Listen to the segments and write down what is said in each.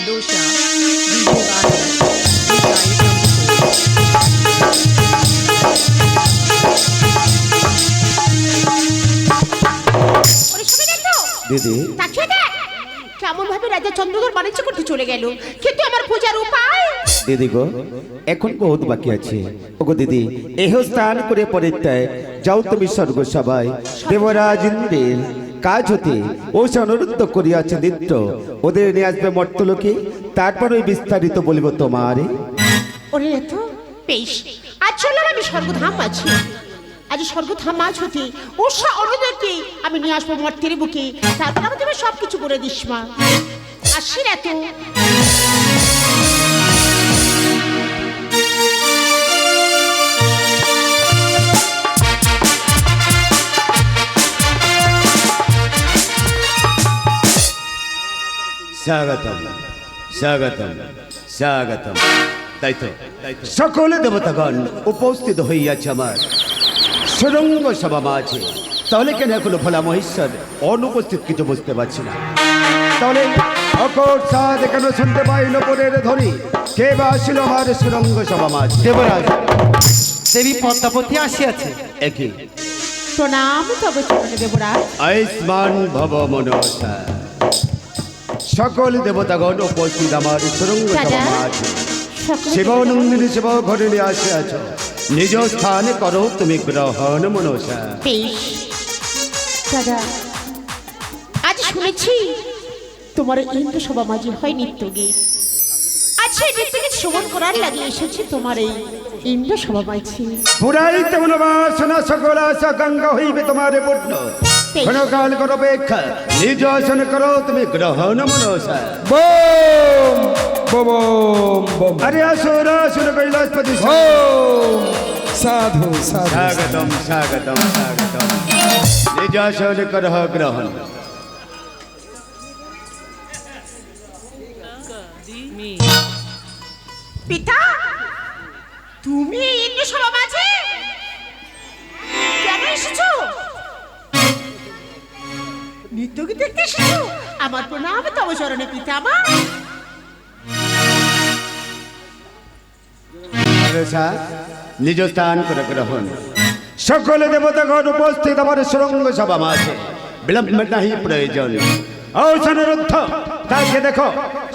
Dosha, DJ Bharat, Diet দিদি কেমন ভাবে রাজা চন্দ্রধর বাণিজ্য করতে চলে গেল, কিন্তু আমার পূজার উপায়। দিদি গো, এখন বহুত বাকি আছে। ওগো দিদি, এহ স্নান করে পরিত্যাগ যাও তুমি স্বর্গ সবাই। দেবরাজ ইন্দ্রের কাজ হতে ও সে অনুরোধ করিয়াছে নিত্য, ওদের নিয়ে আসবে মর্তলোকে, তারপর ওই বিস্তারিত বলিব তোমারে। ওরে তো বেশ, আজ চলো আমি স্বর্গধাম আছি। আজ স্বর্গধাম মাছ হতে ওষা অনুদয়কে আমি নিয়ে আসবো মর্তের বুকে, তারপর আমি তুমি সব কিছু করে দিস মা। আসি না তো। স্বাগতম স্বাগতম স্বাগতম। তাই তো সকলে দেবতাগণ উপস্থিত হইয়াছে আমার সুরঙ্গ সভা মাঝে। তাহলে কেন এখনো ভোলা মহেশ্বর অনুপস্থিত কিছু বুঝতে পারছি না। তাহলে অকস্মাৎ কেন শুনতে পাইল পরের ধরি কে বা আসিল আমার সুরঙ্গ সভা মাঝে? দেবরাজ, দেবী পদ্মাবতী আসিয়াছে। একই প্রণাম তবে চরণে দেবরাজ। আয়ুষ্মান ভব মনসা। সকল দেবতাগণ উপস্থিত আমার সুরঙ্গ সভা মাঝে। শিবনন্দিনী শিব ঘরে নিয়ে আসিয়াছ, নিজ স্থানে করো তুমি গ্রহণ মনসা। বেশ দাদা, আজ শুনেছি তোমার ইন্দ্র সভা মাঝে হয় নিত্য গীত। আচ্ছা, নিত্য গীত শ্রবণ করার লাগে এসেছি তোমার এই ইন্দ্র সভা মাঝে। পুরাইতে মনোবাসনা সকল আশা গঙ্গা হইবে তোমার পূর্ণ। ক্ষণকাল করো অপেক্ষা, নিজ আসন করো তুমি গ্রহণ মনসা। Bomb bomb bomb. আরে আসুর আসুর কৈলাসপতি। সাধু সাধু। স্বাগতম স্বাগতম স্বাগতম। নিজ আসন করো গ্রহণ। পিতা, তুমি এই ইন্দ্র সভা মাঝে কেন এসেছো? নিত্য গীত দেখতে এসেছো? আমার প্রণাম তব চরণে পিতা। আমার মনসা, নিজ স্থান করে গ্রহণ। সকল দেবতাগণ উপস্থিত আমার সুরঙ্গ সভা মাঝে। বিলম্ব নাহি প্রয়োজন। ঔষধরুদ্ধ তাকে দেখো,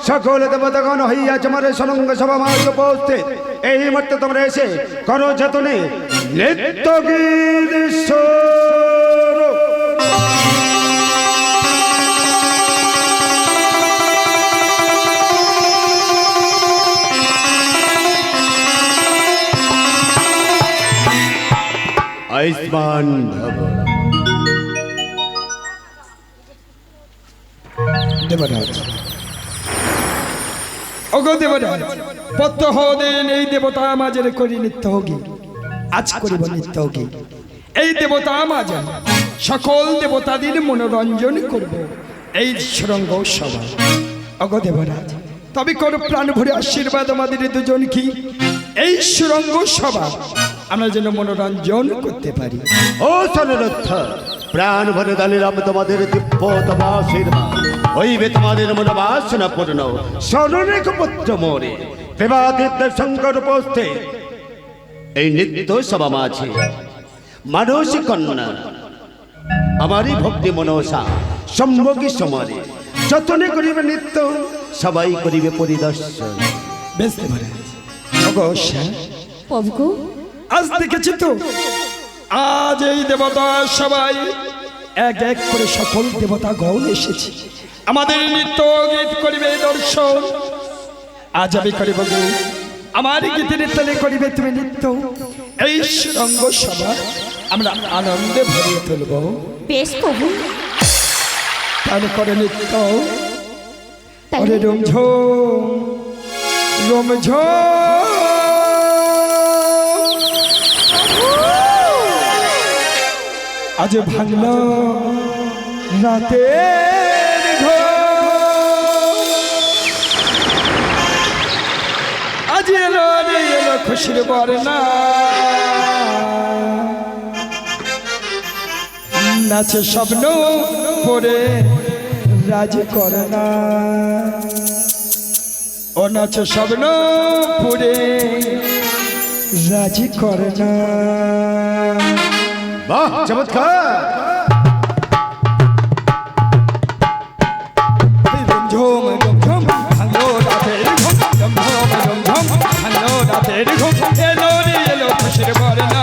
সকল দেবতাগণ হইয়াছে আমার সুরঙ্গ সভা মাঝে উপস্থিত। এই মুহূর্তে তোমরা এসে করো যতনে নিত্য গীত স্বরূপ। আয়ুষ্মান ভব। দেবরাজ, ওগো দেবরাজ, প্রত্যহ দিন এই দেবতা মাঝের করি নিত্য হোগী। আজ করিব নিত্য হোগী। এই দেবতা মাঝে সকল দেবতাদের মনোরঞ্জন করব এই সুরঙ্গ সভা। ওগো দেবরাজ, তবে করো প্রাণ ভরে আশীর্বাদ আমাদের দুজন কি এই সুরঙ্গ সভা আমরা যেন মনোরঞ্জন করতে পারি। ও সনরত্থ, প্রাণ ভরে দালিলাম তোমাদের দিব্যতম আশীর্বাদ। হইবে তোমাদের মনোবাসনা পূর্ণ। স্মরণেক পুত্র মোরে দেবাদিত্যের শঙ্কর উপস্থিত এই নিত্য সভা মাঝে। মানসী কন্যা আমারই ভক্তি মনসা সম্ভোগী সমারে যতনে করিবে নিত্য, সবাই করিবে পরিদর্শন। বেশ দেবরাজ। ওগো শ্যাম, প্রভু, আজ দেখেছি তো, আজ এই দেবতা সবাই এক এক করে সকল দেবতা গণ এসেছে আমাদের নিত্য গীত করিবে দর্শন। আজ আমি করিব গে আমার গীতের তালে করিবে তুমি নিত্য। এই সুরঙ্গ সভা আমরা আনন্দে ভরিয়ে তুলব। বেশ প্রভু, তাহলে করে নিত্য ওরে রোমঝোম রোমঝোম। আজ ভাঙল রাতের ঘোর, আজ এলো রে এলো খুশির বর্ণা। নাচে স্বপ্ন পরে রাজ করনা। ও নাচে স্বপ্ন পুরে রাজি করে না। বাহ চমৎকার। ঝুম ঝুম ঝুম ভাঙলো রাতের ঘুম, ঝুম ঝুম ঝুম ঝুম ভাঙলো রাতের ঘুম, এলো রে এলো খুশির বর্ণা।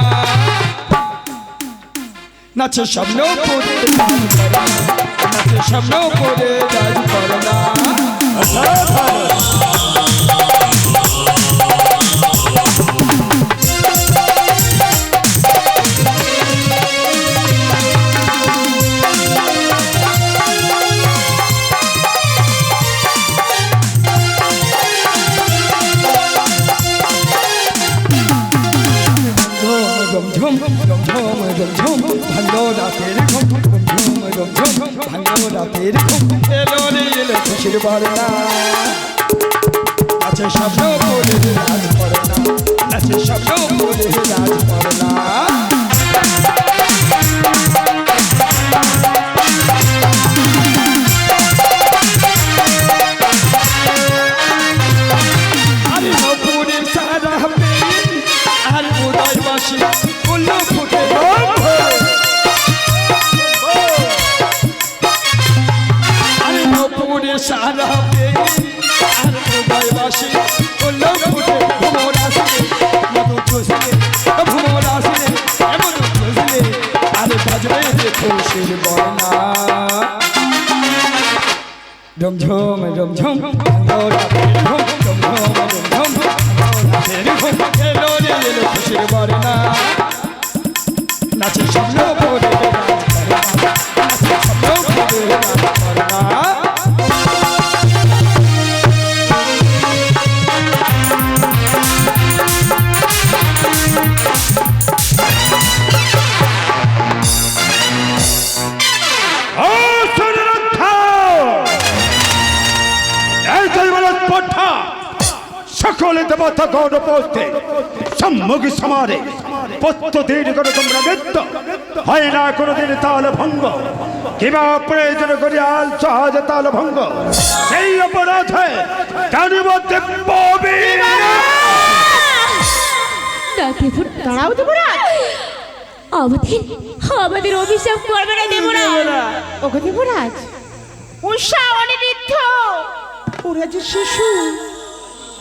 নাচে স্বপ্ন পুরে রাজি করে না, নাচে স্বপ্ন পুরে রাজি করে না। ঝুম ঝুম ঝুম ঝুম ঝুম ঝুম ভাঙলো রাতের ঘুম, ঝুম ঝুম ঝুম ভাঙলো রাতের ঘুম, এলো রে এলো খুশির বর্ণা। নাচে স্বপ্ন পুরে রাজ করে না, নাচে স্বপ্ন পুরে রাজ করে না। আরে নপুরের সারা পেয়ে আর উদয় বাসি উল্লো ফুটে। আরে নপুরের সারা পেয়ে আর উদয় বাসি উল্লো ফুটে। ভ্রমর আসলে মধু চষলে, ভ্রমর আসলে এমন চষলে, আরে বাজবে যে খুশির বর্ণা। ঝুমঝুম ঝুমঝুম ভাঙলো রাতের ঘুম, ঝুমঝুম ঝুমঝুম ভাঙলো রাতের ঘুম, এলো রে এলো খুশির বর্ণা। নাচে স্বপ্ন পুরে রাজ করে না, নাচে স্বপ্ন পুরে রাজ করে না। ও সুরক্ষা, এই দৈবল স্পর্ধা সকলে দেবতা গৌর পোস্তে সম্মুখী সমারে প্রত্যেক করে তোমরা নৃত্য হয় না কোনোদিন তাল ভঙ্গ, কিবা প্রয়োজন করি আল সহজে তাল ভঙ্গ, সেই অপরাধে জানিব দিব্য বীর। দাঁড়াও দেবরাজ, আমাদের অভিশাপ করবে না দেবরাজ। ওগো দেবরাজ, উষা অনিরুদ্ধ ওরা যে শিশু,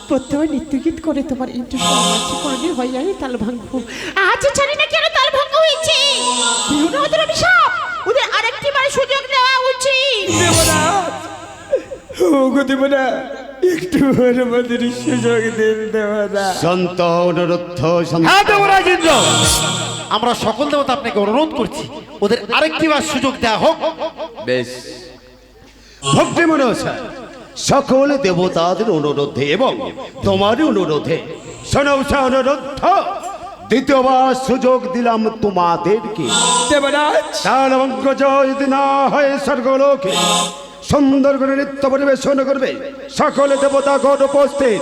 প্রত্যেকে নৃত্য গীত করে তোমার ইন্টু সমাজে কোনোদিন হয় জানি তাল ভাঙবো। আজ জানি না কেন তাল ভঙ্গ হয়েছে। বিহুন ওদের অভিশাপ, ওদের আরেকটি বার সুযোগ দেওয়া উচিত। ওগো দেবনা, একটু আমাদের সুযোগ দেন দেবনা। সন্ত অনুরুদ্ধ হ্যাঁ দেবরাজ ইন্দ্র, আমরা সকল দেবতা আপনাকে অনুরোধ করছি, ওদের আরেকটি বার সুযোগ দেওয়া হোক। বেশ ভক্তি মনসা, সকল দেবতাদের অনুরোধে এবং তোমার অনুরোধে সনৌষা অনুরোধ দ্বিতীয়বার সুযোগ দিলাম তোমাদেরকে। দেবরাজ, তার অঙ্ক যদি না হয় স্বর্গলোকে সুন্দর করে নৃত্য পরিবেশন করবে সকলে দেবতা গণ উপস্থিত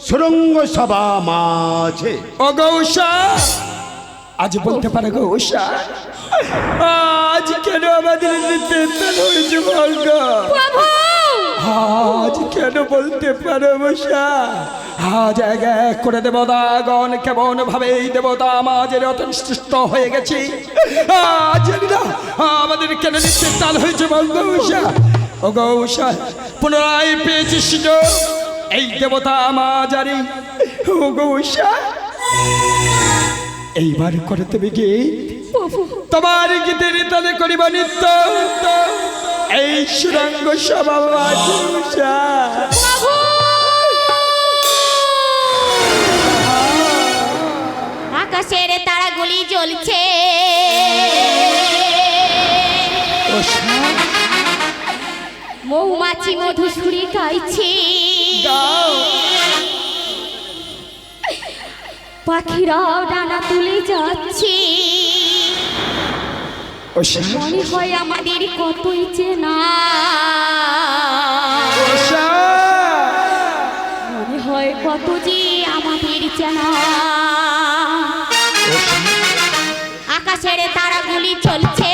সুরঙ্গ সভা মাঝে। ও গৌষা, আজ বলতে পারে গৌষা, আজ কেন আমাদের নৃত্যের তাল হয়েছে বলতো? আজ কেন বলতে পারো বসা? আজ এক এক করে দেবতাগণ কেমন ভাবে এই দেবতা আমাদের অতিষ্ঠ হয়ে গেছি। আজ জানি না আমাদের কেন নৃত্যের তাল হয়েছে বল গৌষা। ও গৌষা, পুনরায় পেয়েছি সুযোগ এই দেবতা আমাজারি। ও গৌষা, এইবার করে তুমি কি তোমার গীতের তালে করিবা নৃত্য এই সুরঙ্গ সভা মাঝে। আকাশের তারাগুলি জ্বলছে, মৌমাছি মধু সুরি গাইছে, পাখিরাও ডানা তুলে যাচ্ছে। মনে হয় আমাদের কতই চেনা, মনে হয় কত যে আমাদের চেনা। আকাশের তারাগুলি চলছে,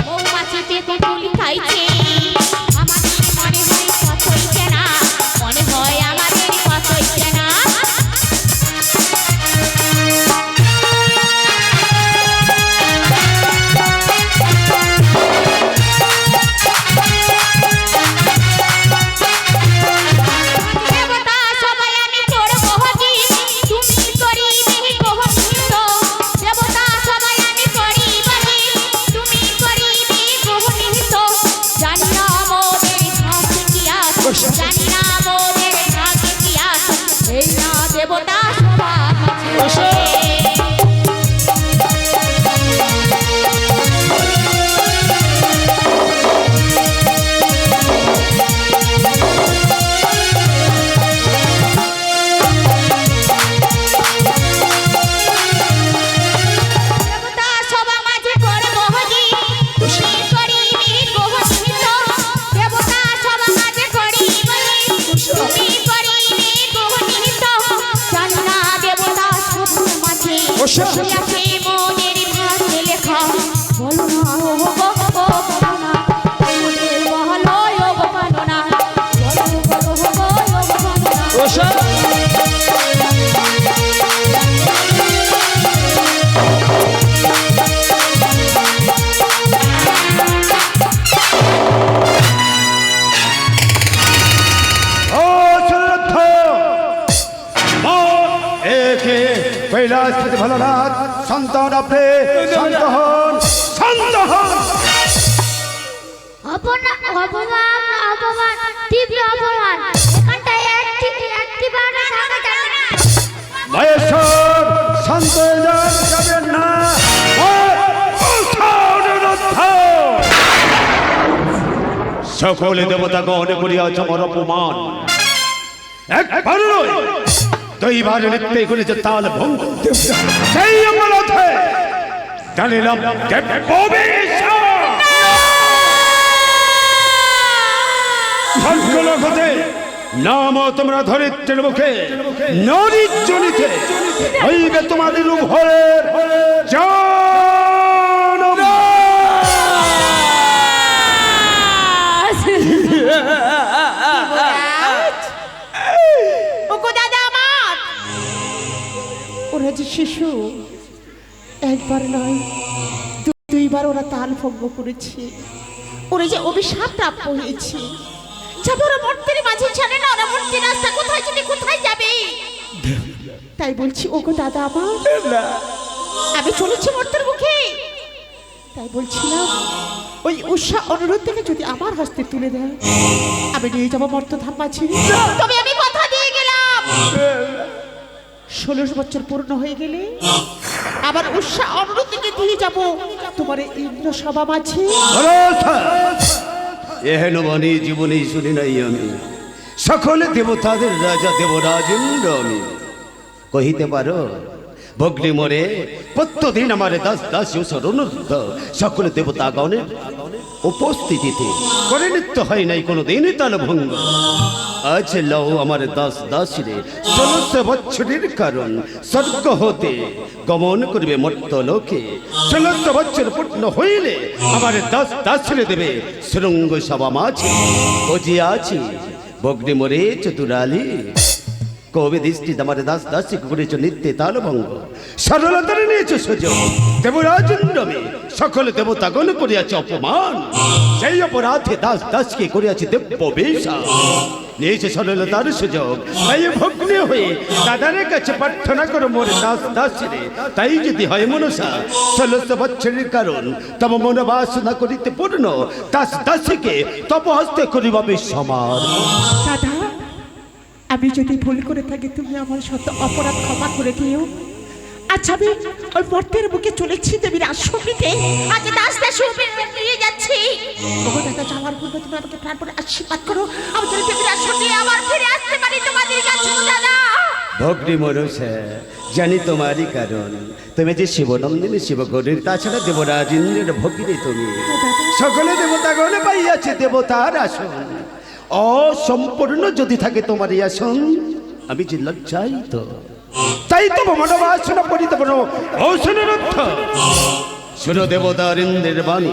মৌমাছি পেতে তুলি খাইছে, আমাদের মনে হয় কতই চেনা, মনে হয় আমার জানি না মোদের ভাগ্যে কি আছে এই না দেবতা সবার মাঝে দেবতা সবার মাঝে করে বহজি খুশি করি নির্গোহিত দেবতা সবার মাঝে করি খুশি করি নির্গোহিত জানি না দেবতা সবার মাঝে আছে মোদের ভাগ্যে লেখা বলো না ও গো বলো না মোদের বলো ও বলো না বলো ও বলো না ও সুরথ একে কৈলাসপতি ভোলানাথ সন্তান আপনি শান্ত হন শান্ত হন। অপমান অপমান তীব্র অপমান এখানটায় একটিবার থাকা যাবে না মহেশ্বর শান্ত হয়ে যান, যাবেন না। সকলে দেবতাগণ করিয়াছ আমার অপমান, একবার নয় দুইবার নৃত্য করেছে তাল ভঙ্গ। সেই অপরাধে জানিলাম স্বর্গলোকতে নাম তোমরা ধরিত্রের মুখে নরিজনিতে হইবে তোমাদের উভয়ের জনম। ওগো দাদা আমার, ওরা যে শিশু, একবার নয় দুইবার ওরা তাল ভঙ্গ করেছে, ওরা যে অভিশাপ প্রাপ্ত হয়েছে। যাবে ওরা মূর্তির মাঝে ছাড়ে না, ওরা মূর্তি রাস্তা কোথায় চলে কোথায় যাবে। তাই বলছি ওগো দাদা আমার, আমি চলেছি মূর্তির মুখে। তাই বলছিলাম ওই উষা অনুরোধ থেকে যদি আমার হস্তে তুলে দেয় আমি নিয়ে যাবো মর্তধাম মাঝে। তবে আমি কথা দিয়ে গেলাম 16 বছর পূর্ণ হয়ে গেলে আবার উষা অনুরোধ থেকে দিয়ে যাবো তোমার ইন্দ্র সভা মাঝে। এহেন বাণী জীবনে শুনি নাই আমি, সকলে দেবতাদের রাজা দেবরাজ ইন্দ্র আমি। কহিতে পারো ভগ্নি মোরে প্রত্যদিন আমার দাস দাসী অনুরোধ সকলে দেবতাগণের উপস্থিতিতে করে নিত্য হয় নাই কোনোদিনই তাল ভঙ্গ। আজ লও আমার দাস দাসীরে 16 বৎসরের কারণ স্বর্গ হতে গমন করিবে মর্ত লোকে। 16 বৎসর পূর্ণ হইলে আমার দাস দাসীরে দেবে শৃঙ্গ সভা মাঝে। বুঝিয়া আছি ভগ্নি মোরে চতুরালী কবে দৃষ্টি আমার দাস দাসী করেছ নিত্যে তাল ভঙ্গ। সরলতার নিয়েছ সুযোগ দেবরাজ ইন্দ্রমে সকল দেবতাগণ করিয়াছে অপমান। সেই অপরাধে দাস দাসকে করিয়াছে দেব্য বেশা। নিয়েছে সরলতার সুযোগ, তাই ভগ্নি হয়ে দাদারের কাছে প্রার্থনা করো মোর দাস দাসীরে। তাই যদি হয় মনসা 16 বৎসরের কারণ তব মনোবাসনা করিতে পূর্ণ দাস দাসীকে তব হস্তে করিব সমার। দাদা আমি যদি ভুল করে থাকি তুমি আমার শত অপরাধ ক্ষমা করে দিও। আচ্ছা আমি ওই মর্তের বুকে চলেছি দেবীর আশ্রমিতে, আজ দাস দাস নিয়ে যাচ্ছি। ওগো দাদা যাওয়ার পূর্বে তুমি আমাকে প্রাণপণে আশীর্বাদ করো আমি যেন দেবীর আসলে আশ্রমে আবার ফিরে আসতে পারি তোমাদের কাছে দাদা। ভগ্নি মনসা জানি তোমারই কারণ, তুমি যে শিবনন্দিনী শিবগৌরীর, তাছাড়া দেবরাজ ইন্দ্রের ভগ্নি তুমি। সকলে দেবতাগণ পাইয়াছে দেবতার আসন, অসম্পূর্ণ যদি থাকে তোমার এই আসন আমি যে লজ্জায়িত। তাই তো মনোবাসনা করিতে পারো ঔষণের অর্থ। শুনো দেবতার ইন্দ্রের বাণী,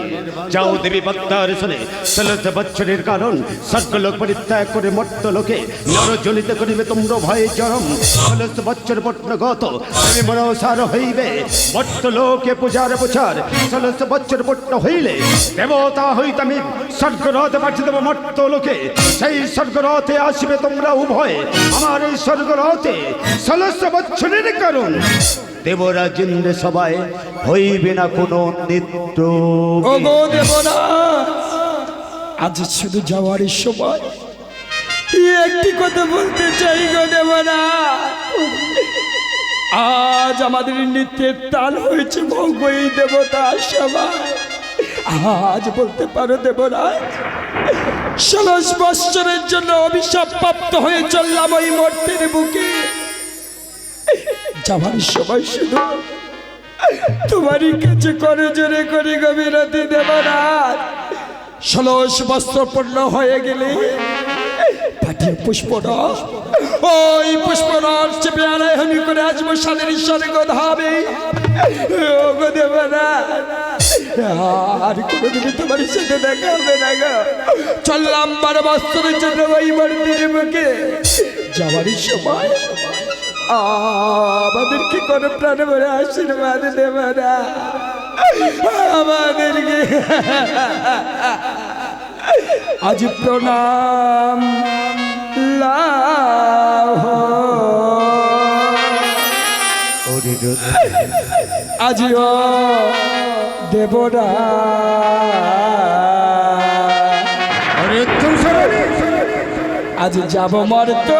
যাও দেবী পত্তার শুনে 16 বৎসরের কারণ স্বর্গলোক পরিত্যাগ করে মর্ত লোকে নরজনিত করিবে তোমরা ভয়ে জরম। 16 বৎসর পূর্ণগত তুমি মনসার হইবে মর্ত লোকে পূজার প্রচার। 16 বৎসর পূর্ণ হইলে দেবতা হইতে আমি স্বর্গরথে পাঠিয়ে দেব মর্ত লোকে। সেই স্বর্গরথে আসবে তোমরা উভয়ে আমার এই স্বর্গরথে। 16 বৎসরের কারণ দেবরাজ ইন্দ্র সবাই হইবে না কোনো নৃত্য। ওগো দেবরা, আজ শুধু যাওয়ারই সময়। একটি কথা বলতে চাই গো দেবরা। আজ আমাদের নৃত্যের তাল হয়েছে ভঙ্গই দেবতা সবাই। আজ বলতে পারো দেবরাজ, 16 বৎসরের জন্য অভিশাপ প্রাপ্ত হয়ে চললাম ওই মর্তের বুকে। যাবার সময় শুধু তোমারই কাছে করে জোরে করি গভীরতি দেবরাজ। 16 বৎসর পূর্ণ হয়ে গেলে পাঠিয়ে পুষ্পরস, ওই পুষ্পরস চেপে আলায়নি করে আসবো স্বাদের স্বর্গ ধামে। ও গো দেবরাজ, আর কোনোদিন তোমার সাথে দেখা হবে না গো। চললাম 12 বৎসরের জন্য ওই মর্তের বুকে। যাওয়ারই সময় আমাদেরকে কোনো প্রাণ ভরে আশীর্বাদ দেবে না, আমাদেরকে আজ প্রণাম লাভ। আজিও দেবরা আজ যাব মর্ত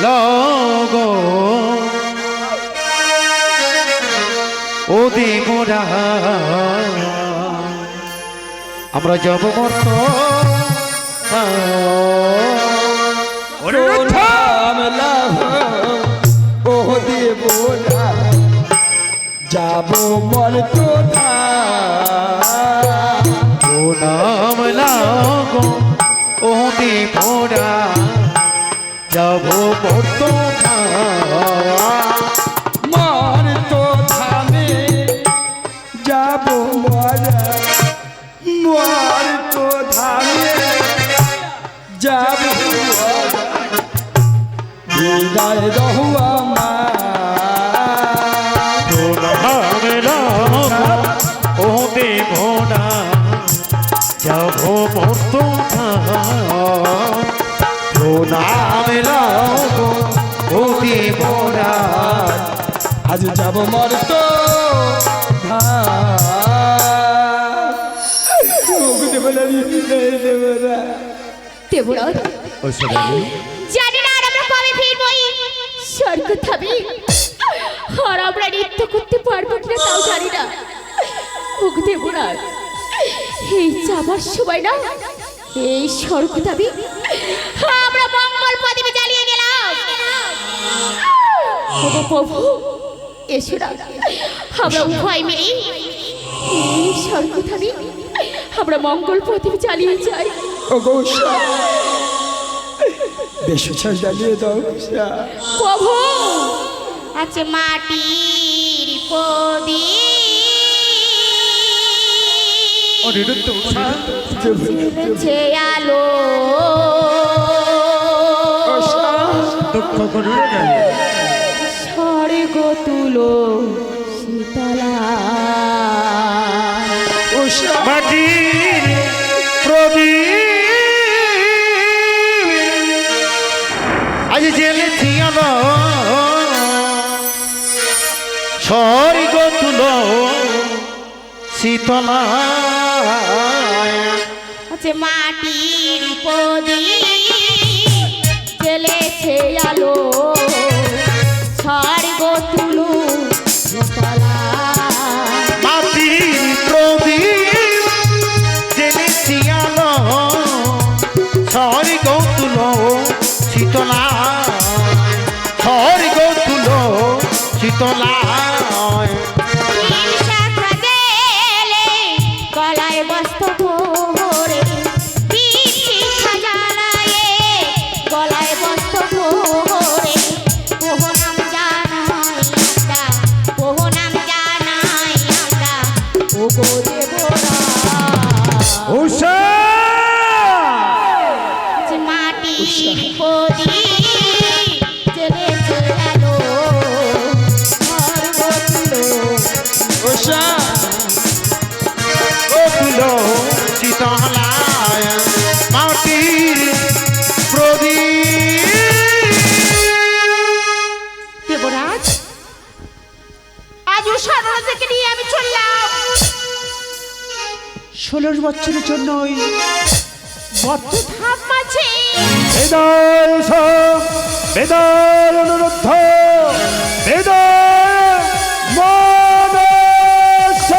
লগো ও দেবরা, আমরা যাব মর্ত ও দেবরা, যাব মর্ত নাম লাগো ও দেবরা, যাব মর্ত মর্ত ধামে যাব মরা, মর্ত ধামে যাব বিদায় রহুয়া মা। নাম লাগো ও দেবরা, যাব মর্ত নাম লাগো ও দেবরা, আজ যাব মর্ত দেবরাজ, জানি না আর আমরা কবে ফিরবো এই স্বর্গ ধামে। আর আমরা নৃত্য করতে পারবো কিনা তাও জানি না। ওগো দেবরাজ, এই যাবার সময় না এই স্বর্গ ধামে আমরা মঙ্গল প্রদীপ জ্বালিয়ে গেলাম। ওগো প্রভু, এসো না, আমরা উভয় মিলে এই স্বর্গ ধামে আমরা মঙ্গল প্রদীপ জ্বালিয়ে যাই। ও গৌসা, বেশ জ্বালিয়ে দাও উষা। প্রভু, আছে মাটির প্রদীপ জ্বলছে আলো, দুঃখ করুন না। স্বর্গ তুলো শীতলা। মাটির প্রদীপ আজ জ্বেলেছি আলো, স্বর্গ তুলো শীতলা। আছে মাটির প্রদীপ জ্বলেছে আলো, স্বর্গ তুলো শীতলা। মাটির প্রদীপ জ্বেলেছি আলো, স্বর্গ তুলো শীতলা, স্বর্গ তুলো শীতলা। গলায় বস্ত্র ভরে বিচিত্রা জ্বালায়ে, গলায় বস্ত্র ভরে ওহো নাম জানাই আমরা, ওহো নাম জানাই আমরা। ওগো দেবরা, উষা মাটির প্রদীপ জ্বেলেছে আলো, স্বর্গ তুলো উষা তুলো শীতলায় মাটির প্রদীপ। দেবরাজ, আজ সারণা থেকে নিয়ে আমি চললাম 16 বছরের জন্য ওই বদ্ধ ধাম মাঝে বেদয় সব বেদয় অনুরুদ্ধ বেদয় মনস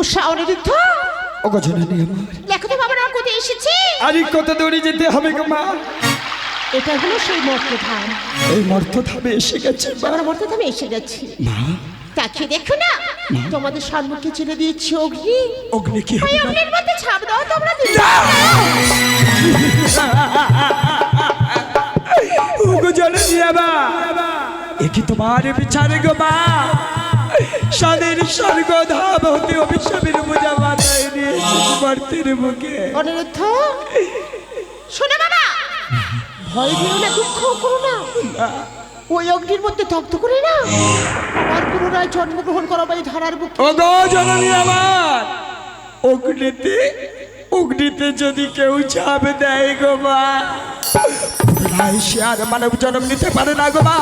উষা অনিরুদ্ধ ওগো জননী আমার দেখো তো বাবা আমার কোথায় এসেছি আরে কত দূরে যেতে হবে গো মা এটা হলো সেই মর্ত ধাম এই মর্ত ধামে এসে গেছে মা। আমরা মর্ত ধামে এসে গেছি তাকিয়ে দেখো না তোমাদের সম্মুখে ছেড়ে দিয়েছি অগ্নি অগ্নি কি ওই হবে মা? অগ্নির মধ্যে ছাপ দাও তোমরা দুজন। ওগো জননী আমার এ কি তোমার বিচারে গো মা সাদের স্বর্গ ধাম হতে অভিশাপের বোঝা মাথায় নিয়ে এসেছি মর্তের বুকে অনিরুদ্ধ শোনো বাবা ভয় পেও না দুঃখ করো না ওই অগ্নির মধ্যে দগ্ধ করে না আমার পুনরায় জন্মগ্রহণ করাবো এই ধারার বুকে ওগো জননী আমার অগ্নিতে অগ্নিতে যদি কেউ চাপ দেয় গো মা পুনরায় সে আর মানব জন্ম নিতে পারে না গো মা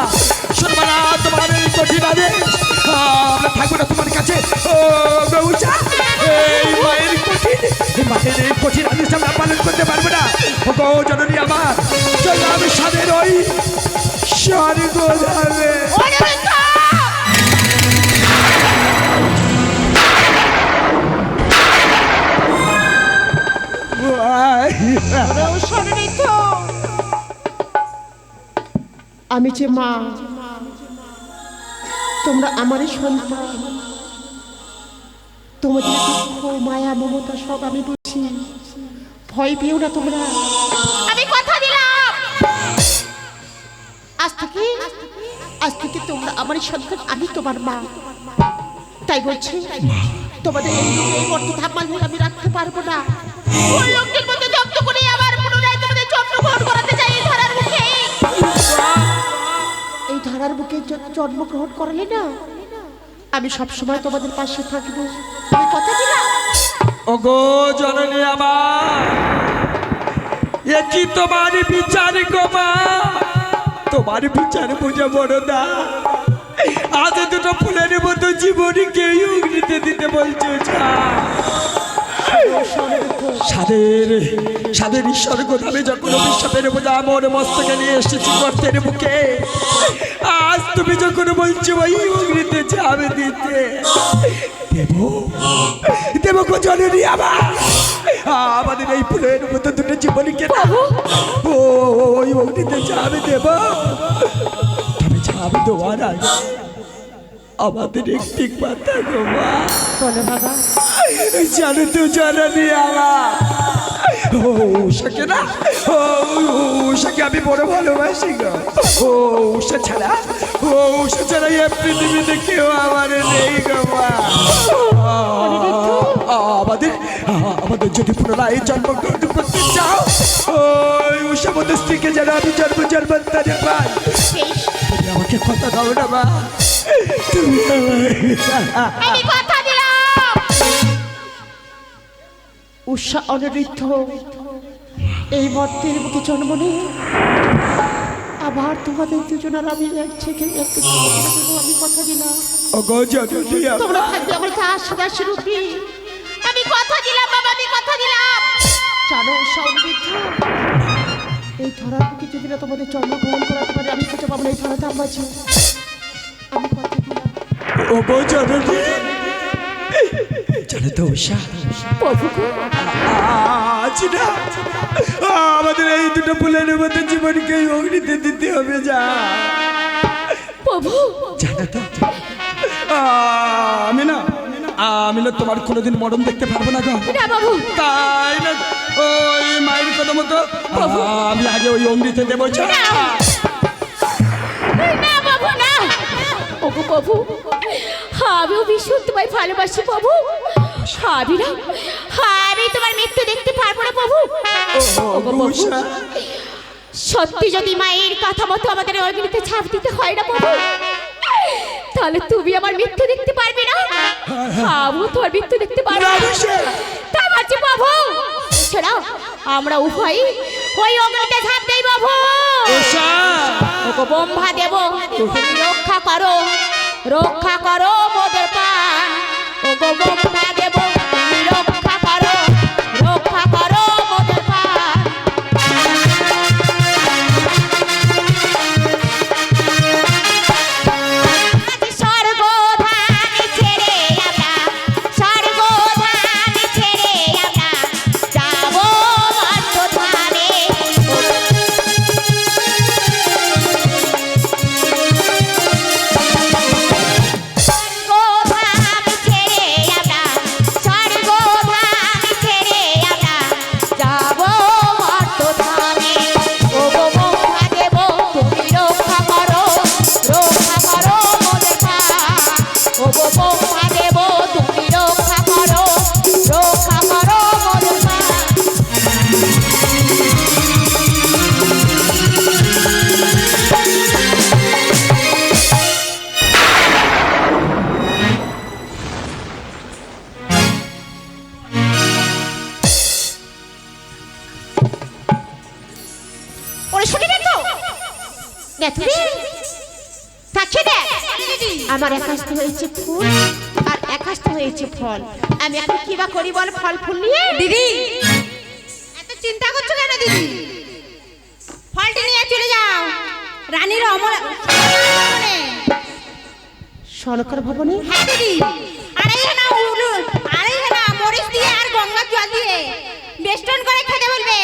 শুনবা না তোমার এই কঠিন আদেশ আমরা থাকবো না তোমার কাছে ও গৌচা এই মায়ের কঠিন আদেশ আমরা পালন করতে পারবো না ও গো জননী আমার চল আমি সাদের ওই স্বর্গ ধামে অনিরুদ্ধ অনিরুদ্ধ আমি যে মা তোমরা আমারই সন্তান তোমাদের দুঃখ মায়া মমতা সব আমি বুঝি ভয় পেও না তোমরা আমি কথা দিলাম আজ থেকে তোমরা আমারই সন্তান আমি তোমার মা তাই বলছি তোমাদের এই মর্ত ধামাল আমি রাখতে পারবো না ওই লোকদের মধ্যে দগ্ধ করে আবার পুনরায় তোমাদের জন্মগ্রহণ করাতে চাই এই ধারার বুকে এই ধারার বুকে জন্মগ্রহণ করালে না আমি সব সময় তোমাদের পাশে থাকবো আমি কথা দিলাম ওগো জননী আমার এ কি তোমার বিচার গো মা তোমার বিচার বোঝা বড় না আজ দুটো ফুলের মতো জীবনী কেউ অগ্নিতে দিতে বলছো সাদের ঈশ্বর গোধামে যখন অভিশাপের বোঝা আমার মস্তকে নিয়ে এসেছি গর্তের বুকে আজ তুমি যখন বলছো ওই অগ্নিতে যাবে দিতে দেব গো জননী আমার আমাদের এই ফুলের মতো দুটো জীবনীকে ওই অগ্নিতে যাবে দেব তবে যাবে দেওয়ার আগে আমাদের একটি কথা গো মা বলো বাবা জানো তো জননী আমার উষাকে না উষাকে আমি বড় ভালোবাসি গো উষা ছাড়া এই পৃথিবীতে কেউ আমার নেই গো মা আমাদের যদি পুনরায় জন্মগ্রহণ করতে চাও ওই উষা মতো স্ত্রীকে যেন আমি জন্মান্তরে পাই তুমি আমাকে কথা দাও না মা তুমি আমি কথা দিলাম উষা অনিরুদ্ধ এই মর্তের বুকে জন্ম নিয়ে আবার তোমাদের দুজনের আমি এক থেকে আমি কথা দিলাম ওগো জননী তোমরা থাকবে আমার আশীর্বাদ রূপী আমি কথা দিলাম বাবা আমি কথা দিলাম জানো উষা অনিরুদ্ধ এই ধরার বুকে যদি না তোমাদের জন্মগ্রহণ করাতে পারে আমি খুঁজে পাবো না এই ধরাতে আমাজি আমি কথা দিলাম ওগো জননী জানো তো উষা আজ না আমাদের এই দুটো ফুলের মতো জীবনকে অগ্নিতে দিতে হবে যা প্রভু জানো তো আমি না তোমার কোনোদিন মরণ দেখতে পারবো না গো না বাবু তাই না ওই মায়ের কথা মতো আমি আগে ওই অমৃতে দেবো না বাবু না ওগো প্রভু আমিও ভীষণ তোমায় ভালোবাসি প্রভু আমি তোমার মৃত্যু দেখতে পারবো না প্রভু। ওগো প্রভু, সত্যি যদি মায়ের কথা মতো আমাদের অগ্নিতে ছাপ দিতে হয় না প্রভু, তাহলে তুমি আমার মৃত্যু দেখতে পারবে না, আমিও তোমার মৃত্যু দেখতে পারবো না। তাই বলছি প্রভু, এছাড়া আমরা উভয়ই ওই অগ্নিতে ঝাঁপ দেই প্রভু। ওগো ব্রহ্মা দেব, তুমি রক্ষা করো, রক্ষা করো মোদের প্রাণ। ওগো ব্রহ্মা দেব, তুমি রক্ষা করো, রক্ষা করো মোদের প্রাণ। স্বর্গধাম ছেড়ে আমরা, স্বর্গধাম ছেড়ে আমরা যাবো মর্ত্যধামে। স্বর্গধাম ছেড়ে আমরা, স্বর্গধাম ছেড়ে আমরা যাবো মর্ত্যধামে। ওগো ব্রহ্মা দেব, তুমি রক্ষা করো, রক্ষা করো মোদের প্রাণ। ওগো ব্রহ্মা দেব, তুমি রক্ষা করো, রক্ষা করো মোদের প্রাণ। ওরে শুনি না তো, নেত্রী সাক্ষী দে, আমার একাস্ত হয়েছে ফুল আর একাস্ত হয়েছে ফল। আমি এখন কি বা করি বল ফল ফুল নিয়ে? দিদি এত চিন্তা করছো কেন দিদি? ফলটি নিয়ে চলে যাও রানীর অমর ভবনে। সনকার ভবনে? হ্যাঁ দিদি, আড়াই হানা মরিচ দিয়ে আর গঙ্গার জল দিয়ে বেষ্টন করে খেতে বলবে।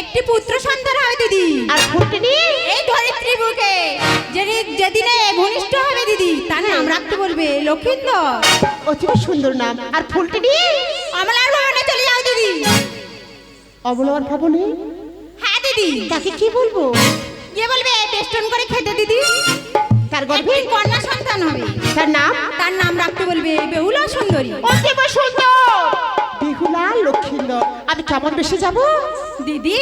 একটি পুত্র সন্তান হবে দিদি। আর ফুলটি নিয়ে এই ধরিত্রী বুকে যেদিনে ভূমিষ্ঠ হবে দিদি, তার নাম রাখতে বলবে লক্ষিন্দর। অতি সুন্দর নাম। আর ফুলটি নিয়ে অমলার ভবনে চলে যাও দিদি। অবলর ভবনে? হ্যাঁ দিদি। তাকে কি বলবো? গিয়ে বলবে বেষ্টন করে খেতে দিদি। তার গর্ভে একটি কন্যা সন্তান হবে। তার নাম? তার নাম রাখতে বলবে বেহুলা সুন্দরী। অতি সুন্দর বেহুলা লক্ষিন্দর। আমি কেমন বেশি যাব দিদি?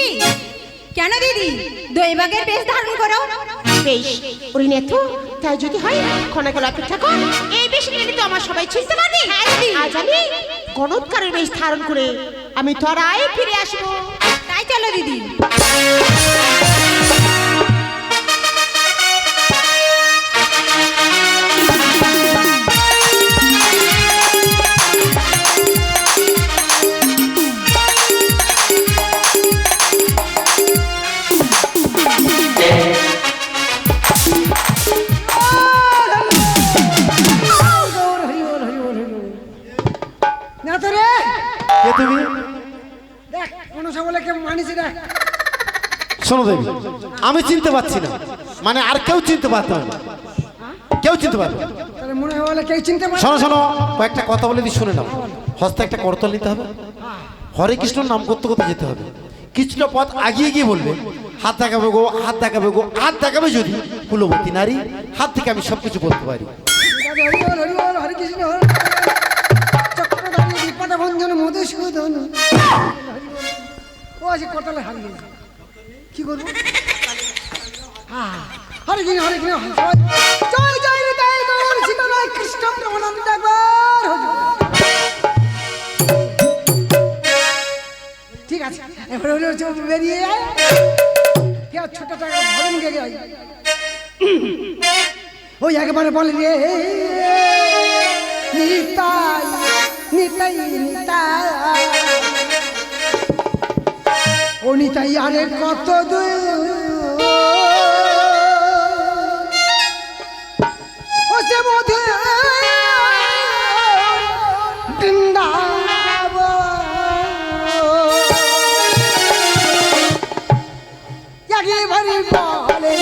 কেন দিদি? দৈবাগের বেশ ধারণ করো। বেশ ওই নেতো, তাই যদি হয় ক্ষণকাল অপেক্ষা কর। এই বেশ নিলে তো আমার সবাই চিনতে পারবে। আজ আমি গণৎকারের বেশ ধারণ করে আমি তোরাই ফিরে আসবো। তাই চলো দিদি। না তো রে, কে তুমি? দেখ কোন বলে কে মানিছি দেখ। শোনো দেবী, আমি চিনতে পারছি না, মানে আর কেউ চিনতে পারতো না, কেউ চিনতে পারবে না। তাহলে মনে হয় বলে কেউ চিনতে পারে। শোনো শোনো, কয়েকটা কথা বলে দিই, শুনে নাও। হস্তে একটা করতল নিতে হবে, হরে কৃষ্ণ নাম করতে করতে যেতে হবে। কিছুটা পথ আগিয়ে গিয়ে বলবে হাত দেখাবে গো, হাত দেখাবে গো, হাত দেখাবে যদি কুলবতী নারী, হাত থেকে আমি সবকিছু বলতে পারি। হরি বল হরি বল হরে কৃষ্ণ হরে চক্রধারী বিপদ ভঞ্জন মধুসূদন। ও আছে কতলে হারিয়ে কি করবো? হরে কৃষ্ণ হরে কৃষ্ণ জয় জয় জয় গৌর সীতারাম কৃষ্ণ প্রেমানন্দ একবার হরি বল। ঠিক আছে, এবার হলো বেরিয়ে যায়। কে ছোট টাকা ধরেন গে যায় ওই একবারে বলে রে নিতাই নিতাই নিতাই ও নিতাই আরে কত দূর ও সে মধু বৃন্দাবন বলে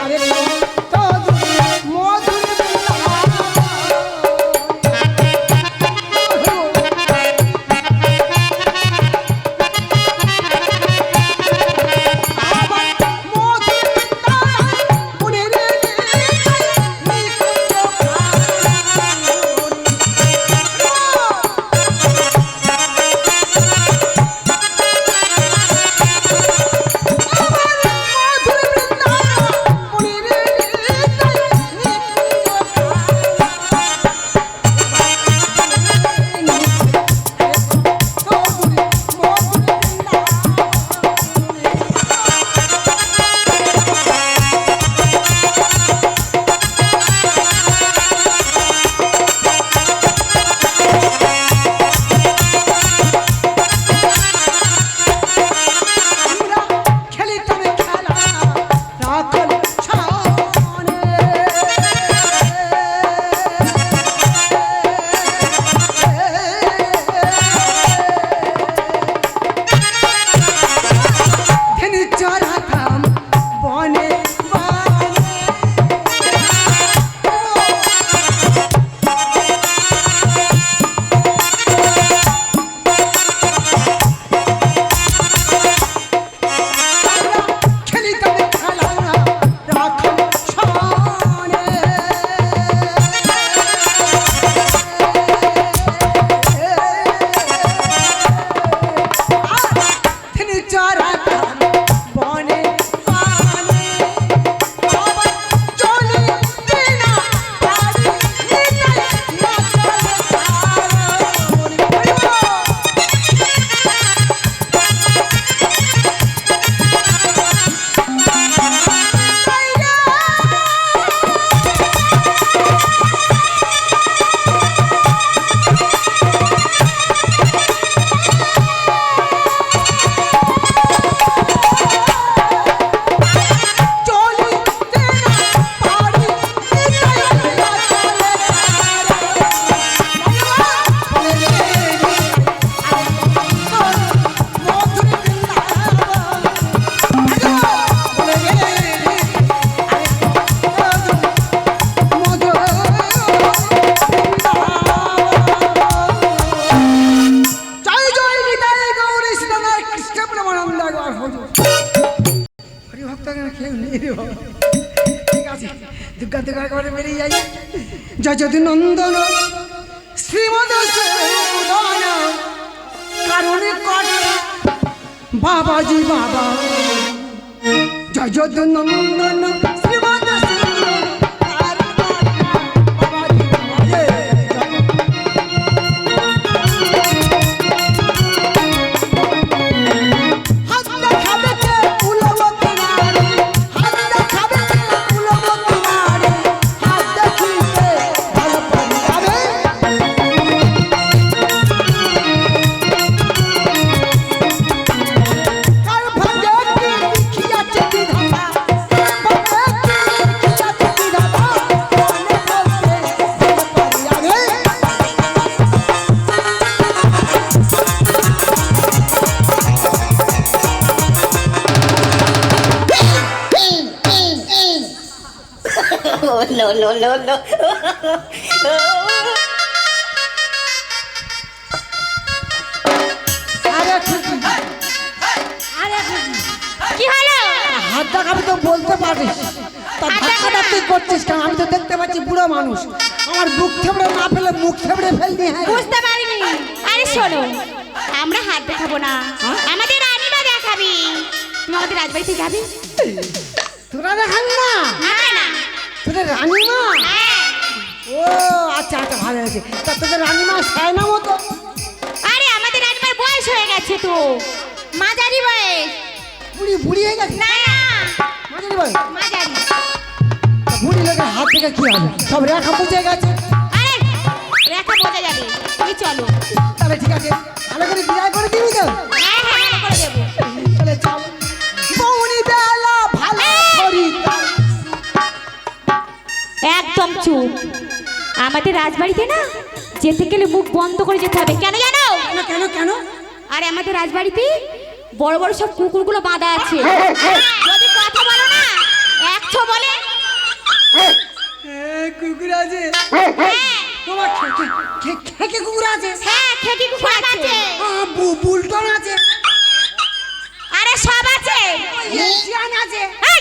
আরে কত দূর মধুর নেই রে বাবা। ঠিক আছে, দুর্গা দুর্গা করে বেরিয়ে যাই। জয় যদি নন্দন শ্রীমদ সুদন কারণে কথা বাবাজি বাবা। জয় যদি নন্দন শ্রীমদ সুদন কারণে কথা বাবাজি বাবা। No, no, no, no. আরে খুকি, আরে খুকি, কি হলো? হাত দেখাবি তো বলতে পারিস, তা ধাক্কাটা তুই করছিস কেন? আমি তো দেখতে পাচ্ছি বুড়ো মানুষ, আমার বুক থেবড়ে না ফেলে মুখ থেবড়ে ফেলনি। হ্যাঁ বুঝতে পারিনি। আরে শোনো, আমরা হাত দেখাবো না, আমাদের রানীমা দেখাবি। তুমি আমাদের রাজবাড়িতে যাবি? তোরা দেখাবি না? আমরা না। তোদের রানীমা? হ্যাঁ। ও আচ্ছা আচ্ছা, ভালো হয়েছে। তা তোদের রানীমা সায় না মতো? আরে আমাদের রানীমার বয়স হয়ে গেছে তো, মাঝারি বয়স। বুড়ি বুড়ি হয়ে গেছে? না না, মাঝারি বয়স? মাঝারি। তা বুড়ি লোকের হাত থেকে কি হবে? সব রেখা বুঝে গেছে। আরে রেখা বোঝা যাবে, তুমি চলো। তাহলে ঠিক আছে, ভালো করে বিদায় করে দিবি তো? হ্যাঁ হ্যাঁ, ভালো করে দেবো। তাহলে চল। বৌনি বেলা ভালো করি তার। একদম চুপ। আমাদের রাজবাড়িতে না যেতে গেলে মুখ বন্ধ করে যেতে হবে। কেন জানো? কেন কেন কেন? আরে আমাদের রাজবাড়িতে বড় বড় সব কুকুরগুলো বাঁধা আছে। যদি কথা বলো না, একশো বলে। কুকুর আছে? হ্যাঁ তোমার খেকে কুকুর আছে? হ্যাঁ, খেকি কুকুর আছে। বুলটন আছে? আরে সব আছে। এশিয়ান আছে? এই,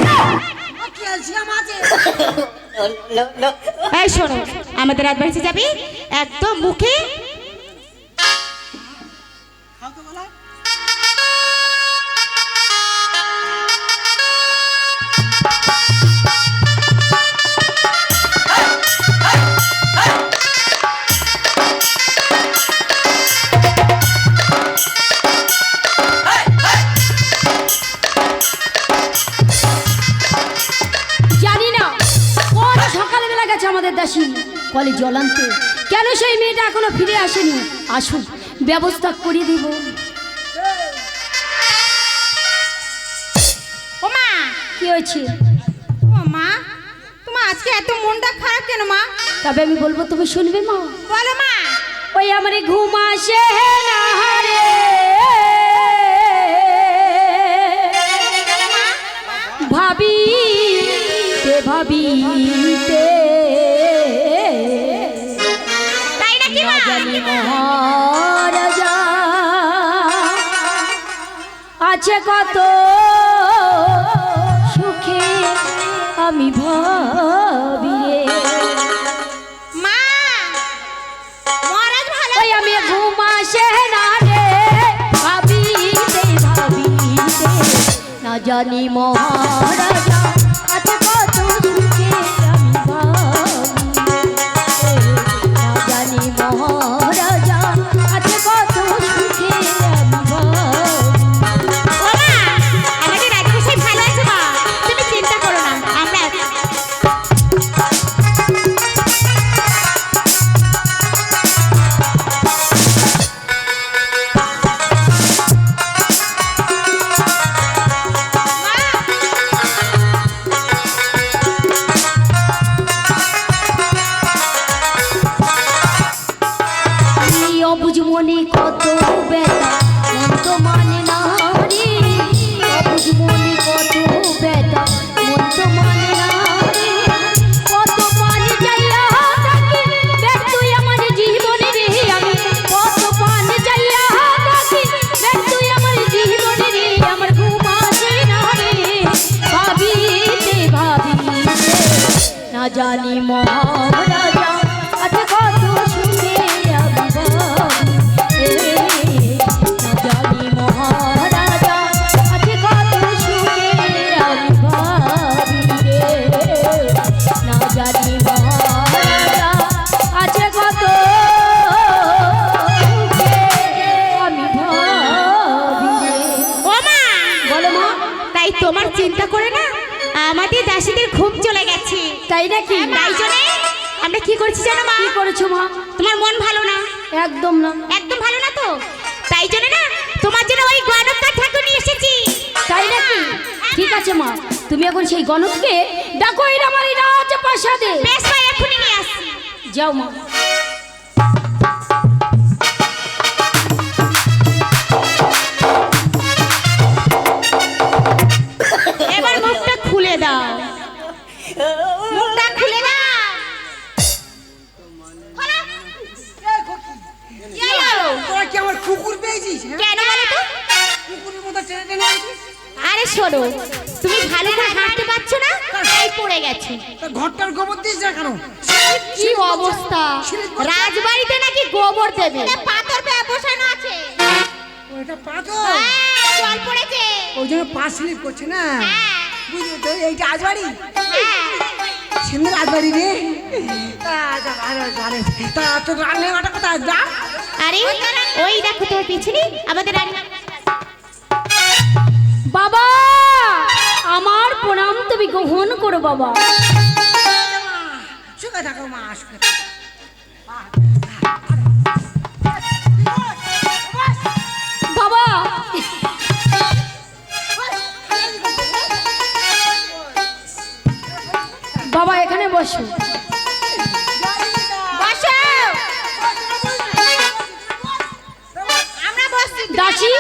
ক্যালসিয়াম আছে? No, no, no. এই শোনো, আমাদের রাজবাড়িতে যাবি একদম মুখে জানি না কোন সকালবেলা গেছে আমাদের দাসী কলে জল আনতে। কেন সেই মেয়েটা এখনো ফিরে আসেনি? আসুন, ব্যবস্থা করে দিব। ও মা। কি হয়েছে? ও মা, তোমার আজকে এত মনটা খারাপ কেন মা? তবে আমি বলবো, তুমি শুনবে মা? বলো মা। ওই আমার ঘুম আসে না রে, ভাবিতে ভাবিতে তাই নাকি মা? জানি মহারাজা আছে কত সুখে আমি ভাবি রে। মা, মহারাজ ভালো। ওই আমি ঘুম আসে না রে, ভাবিতে ভাবিতে না জানি মহারাজা আছে কত সুখে আমি ভাবি। না জানি মহারাজা আছে কত সুখে আমি ভাবি। ও মা, আমাদের রাজমশাই ভালো আছে মা, তুমি চিন্তা করো না। আমরা অবুঝ মনে কত ব্যথা, মন তো মানে না রে। অবুঝ মনে কত ব্যথা, মন তো মানে না রে। কত পানি চাইয়া থাকি, দেখ তুই আমার জীবনে রে। আমি কত পানি চাইয়া থাকি, দেখ তুই আমার জীবনে রে। আমার ঘুম আসে না রে, ভাবি জানি মহারাজা আছে কত সুখে আমি ভাবি রে। না জানি মহারাজা আছে কত সুখে আমি ভাবি রে। না জানি মহারাজা আছে কত সুখে আমি ভাবি রে। ও মা, বলো মা। তাই তোমার চিন্তা করে না আমাদের দাসীদের ঘুম চলে গেছে। তাই নাকি? তাই জন্য আমরা কি করছি জানো মা? কি করেছো মা? তোমার মন ভালো না? একদম না। একদম ভালো না তো? তাই জন্য না তোমার জন্য ওই গণকার ঠাকুর নিয়ে এসেছি। তাই নাকি? ঠিক আছে মা, তুমি এখন সেই গণককে ডাকো এর আমার এই রাজপ্রাসাদে। বেশ ভাই, এখনই নিয়ে আসছি। যাও মা। এবার মুখটা খুলে দাও, মুখটা খুলে দাও। খোলো। কি হলো? তোরা কি আমার কুকুর পেয়েছিস? হ্যাঁ? কেন বলো তো? কুকুরের মতো টেনে টেনে আনছিস? আরে শোনো, তুমি ভালো করে হাঁটতে পারছো না, তাই পড়ে গেছে। তা ঘরটার গোবর দিস না কেন? কি অবস্থা! রাজবাড়িতে নাকি গোবর দেবে? পাথর পেয়ে বসানো আছে। ওইটা পাথর, হ্যাঁ, জল পড়েছে। ওই জন্য পা স্লিপ করছে না। হ্যাঁ, বুঝলি তো, এইটা রাজবাড়ি, হ্যাঁ। সুন্দর রাজবাড়ি রে। আচ্ছা, ভালো ভালো। তা তোর রান্নাঘরটা কোথায়? যা। আরে ওই দেখো তোর পিছনে আমাদের রানী। বাবা, আমার প্রণাম তুমি গ্রহণ করো বাবা। সুখে থাকো মা, সুখে থাকো। বাবা, বাবা এখানে বসো। বসো। আমরা বসছি। দাসী,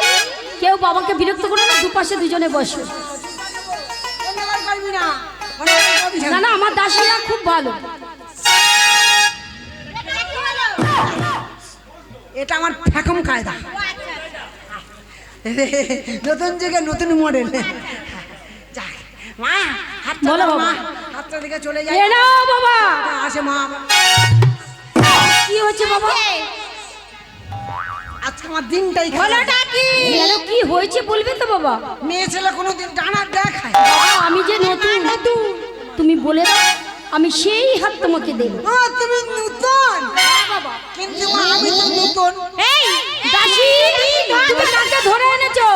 কেউ বাবাকে বিরক্ত করো না, দুপাশে দুজনে বসো। অন্যবার করবি না, অন্যবার করবি না। না না, আমার দাসীরা খুব ভালো। এটা আমার ফ্যাকম কায়দা, নতুন যুগে নতুন মডেল। যাক, মা হাতটা বলো দাও, বাবা। মা হাতটা দিকে চলে যায়। এ নাও বাবা। আসে মা। কি হচ্ছে বাবা? আজকে আমার দিনটাই খারাপ। হলোটা কি? কেন, কি হয়েছে বলবে তো বাবা? মেয়ে ছেলে কোনোদিন ডানার দেখায়। বাবা, আমি যে নতুন, তুমি বলে দাও, আমি সেই হাত তোমাকে দেব। ও, তুমি নতুন, বাবা, কিন্তু মা আমি তো নতুন। এই দাসী, তুমি কাকে ধরে এনেছো?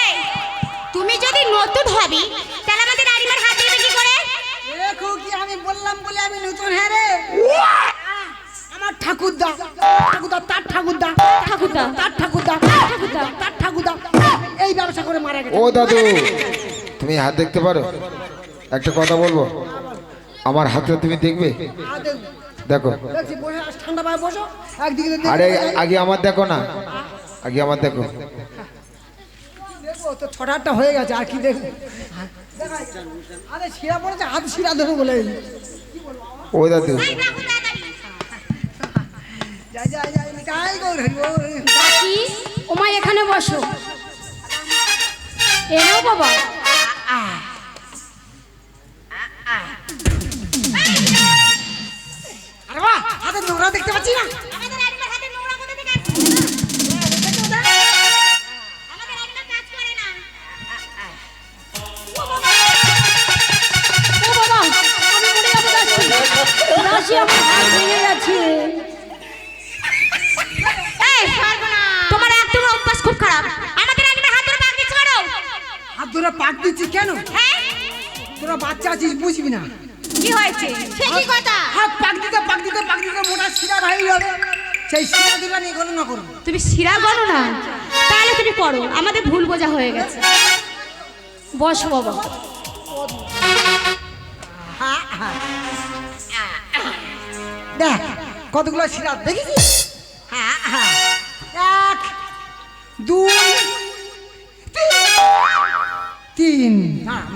এই, তুমি যদি নতুন হবি তাহলে আমাদের রানীমার হাত দিবে কি করে? দেখো কি আমি বললাম বলে আমি নতুন। হ্যাঁ রে, আমার ঠাকুরদা, ঠাকুরদা তার ঠাকুরদা, ঠাকুরদা, তার ঠাকুরদা, ঠাকুরদা, তার ঠাকুরদা এই ব্যবসা করে মারা গেছে। ও দাদু, তুমি হাত দেখতে পারো? একটা কথা বলবো, আমার হাতটা তুমি দেখবে? দেখো। দেখছি, বসে আস, ঠান্ডা পায়ে বসো, একদিকে দেখো, আরে আগে আমার দেখো না, আগে আমার দেখো। দেখো তো 6-8টা হয়ে গেছে, আর কি দেখবো? দেখাই। আরে শিরা পড়েছে, হাত শিরা ধরে বলে ও দাদু, যাই যাই যাই, মিঠাই গো হরি বল। দাসী, ওমা এখানে বসো। এ নাও বাবা। আরে বাহ, হাতে নোংরা দেখতে পাচ্ছি না। আমাদের রানীমার হাতে নোংরা কোথা থেকে আসছে? আমাদের রানীমা কাজ করে না। ও বাবা, আমি মরে যাবো দাসী। দাসী, আমার হাত ভেঙে গেছে। এই সর্বনাশ! তোমার একদম অভ্যাস খুব খারাপ। আমাদের রানীমার হাত ধরে পাক দিচ্ছ কেন? হাত ধরে পাক দিচ্ছি কেন? হ্যাঁ? তোরা বাচ্চা আছিস, বুঝবি না। কি হয়েছে? সে কি কথা? হাত পাক দিতে পাক দিতে পাক দিতে মোটা শিরা ভাই হবে, সেই শিরা দুটো নিয়ে গণনা করবো। তুমি শিরা গণো না, তাহলে তুমি করো, আমাদের ভুল বোঝা হয়ে গেছে। বসো বাবা। দেখ কতগুলো শিরা দেখেছিস? 1 2 3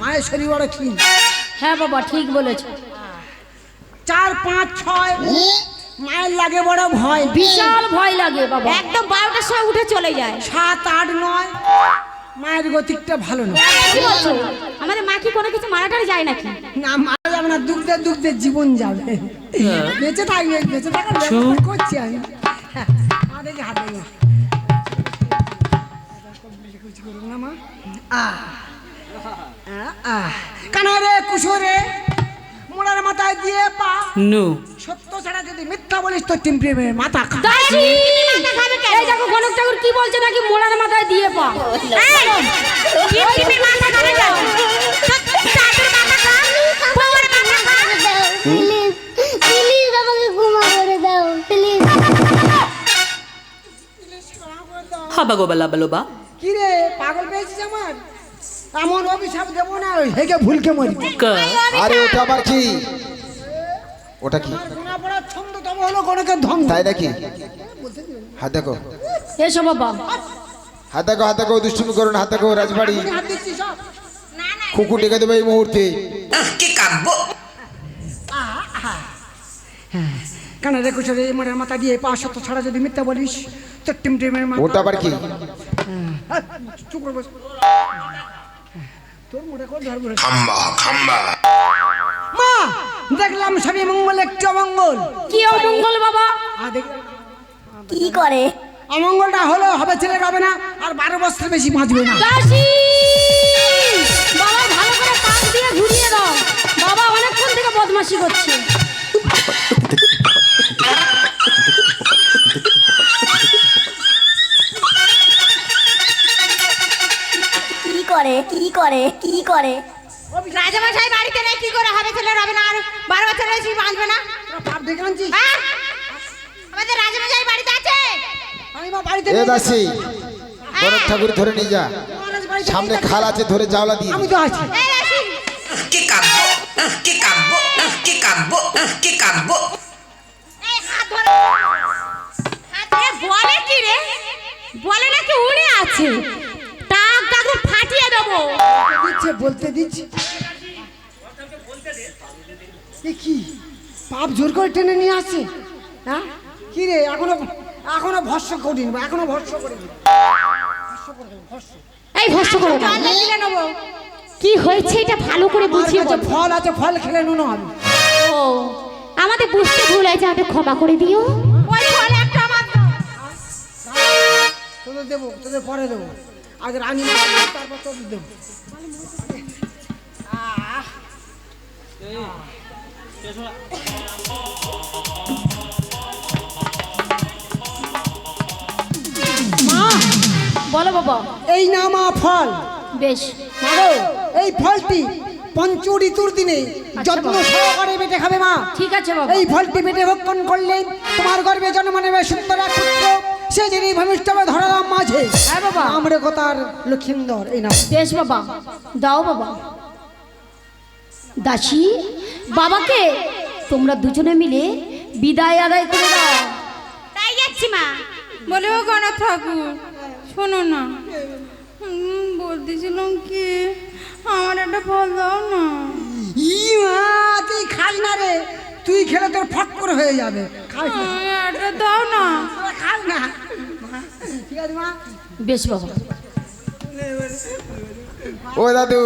মায়ের শরীর বড় ক্ষীণ। হ্যাঁ বাবা, ঠিক বলেছো। 4 5 6 মায়ের লাগে বড় ভয়। বিশাল ভয় লাগে বাবা। একদম 12টার সময় উঠে চলে যায়। 7 8 9 মায়ের গতিকটা ভালো না। কি বলছো? আমাদের মা কি কোনো কিছু মারাটারে যায় নাকি? না মারা যাবে না, দুগ্ধে দুগ্ধে জীবন যাবে। বেঁচে থাকবে, বেঁচে থাকার ব্যবস্থা করছি আমি। হ্যাঁ, মা দেখি হাত দেখি না মা। কানারে কুশোরে মোড়ার মাথায় দিয়ে পা সত্য ছাড়া যদি মিথ্যা বলিস তো টিমপ্রেমের মাথা খা। দাসী এই দেখো গণক ঠাকুর কি বলছে নাকি মোড়ার মাথায় দিয়ে পা। টিপটিপির মাথা খাবে যাও। দাদুর মাথা খা, বউয়ের মাথা খা। প্লিজ প্লিজ আমাকে ক্ষমা করে দাও প্লিজ। হাবা গোবালা বালোবা কি রে পাগল পেয়েছিস আমার? এমন অভিশাপ দেবো না হেগে ভুলকে মরবি। আরে ওটা আবার কি? ওটা কি? শোনা পড়ার ছন্দ তবে হলো গণকের ধন। তাই নাকি? হাত দেখো, এসো বাবা। হাত দেখো, হাত দেখো, দুষ্টুমি করো না, হাত দেখো রাজবাড়ি হাত দিচ্ছি সব। কুকু ডেকে দেবে এই মুহূর্তে। কি কাব্য কানা রে কুশোরে মোড়ার মাথা দিয়ে পা সত্য ছাড়া যদি মিথ্যা বলিস তো টিমপ্রেমের মাথা। ওটা আবার কি? চুপ করে বস। তোর মোড়ে কোন ধর্ম? মা দেখলাম সবই মঙ্গল একটি অমঙ্গল। কি অমঙ্গল বাবা? কি করে? অমঙ্গলটা হলো হবে ছেলে হবে না, আর 12 বছর বেশি বাঁচবে না। দাসী বাবা ভালো করে পাক দিয়ে ঘুরিয়ে দাও। বাবা অনেকক্ষণ থেকে বদমাশি করছে। কি করে? কি করে? কি করে? রাজামশাই বাড়িতে নেই, কি করে হবে ছেলে হবে না, আর 12 বছর বেশি বাঁচবে না? তোরা পাপ ডেকে আনছিস? হ্যাঁ? আমাদের রাজামশাই বাড়িতে আছে। আমি মা বাড়িতে এ নেই। দাসী, গণক ঠাকুর ধরে নিয়ে যা, মহারাজ বাড়িতে সামনে নেই। খাল আছে, ধরে জাওলা দিয়ে আমি দে। তো আছি। এই রাশি, কি কাব্য কি কাব্য কি কাব্য কি কাব্য এই হাত ধরে। হাত ধরে বলে কি রে? বলে নাকি উড়ে আছে। টাক টাক ফাটিয়ে দেবো। দিচ্ছে বলতে দিচ্ছে। এ কি পাপ জোর করে টেনে নিয়ে আসছে? হ্যাঁ কি রে এখনো ভস্য করিনি, এখনো ভস্য করিনি। এই ভস্ম করো না। জল দিলে নেবো। কি হয়েছে এটা ভালো করে বুঝিয়ে আমার কাছে বলো। ফল আছে, ফল খেলে নুনো হবে। ও আমাদের বুঝতে ভুল হয়েছে, আমাদের ক্ষমা করে দিও। ওই ফল একটা আমার দাও। তোদের দেবো, তোদের পরে দেবো। আগে রানী তারপর তোদের দেবো। মা বলো বাবা। এই না মা ফল। বেশ মাগো এই ফলটি পঞ্চ ঋতুর দিনে যত্ন সহকারে বেটে খাবে মা। ঠিক আছে বাবা। এই ফলটি বেটে ভক্ষণ করলে তোমার গর্ভে জন্ম নেবে সুন্দর এক পুত্র। সে যিনি ভূমিষ্ঠ হবে ধরারাম মাঝে। হ্যাঁ বাবা। আমরা কথার লক্ষিন্দর এই নাম। বেশ বাবা, দাও বাবা। দাসী বাবাকে তোমরা দুজনে মিলে বিদায় আদায় করে দাও। তাই যাচ্ছি মা। বলে ও গণক ঠাকুর শোনো না, বলতেছিলাম কি আমার একটা ফল দাও না। ই মা তুই খাস না রে, তুই খেলে তোর ফট করে হয়ে যাবে। খাস না, একটা দাও না। খাস না। ঠিক আছে মা। বেশ বাবা। ও দাদু,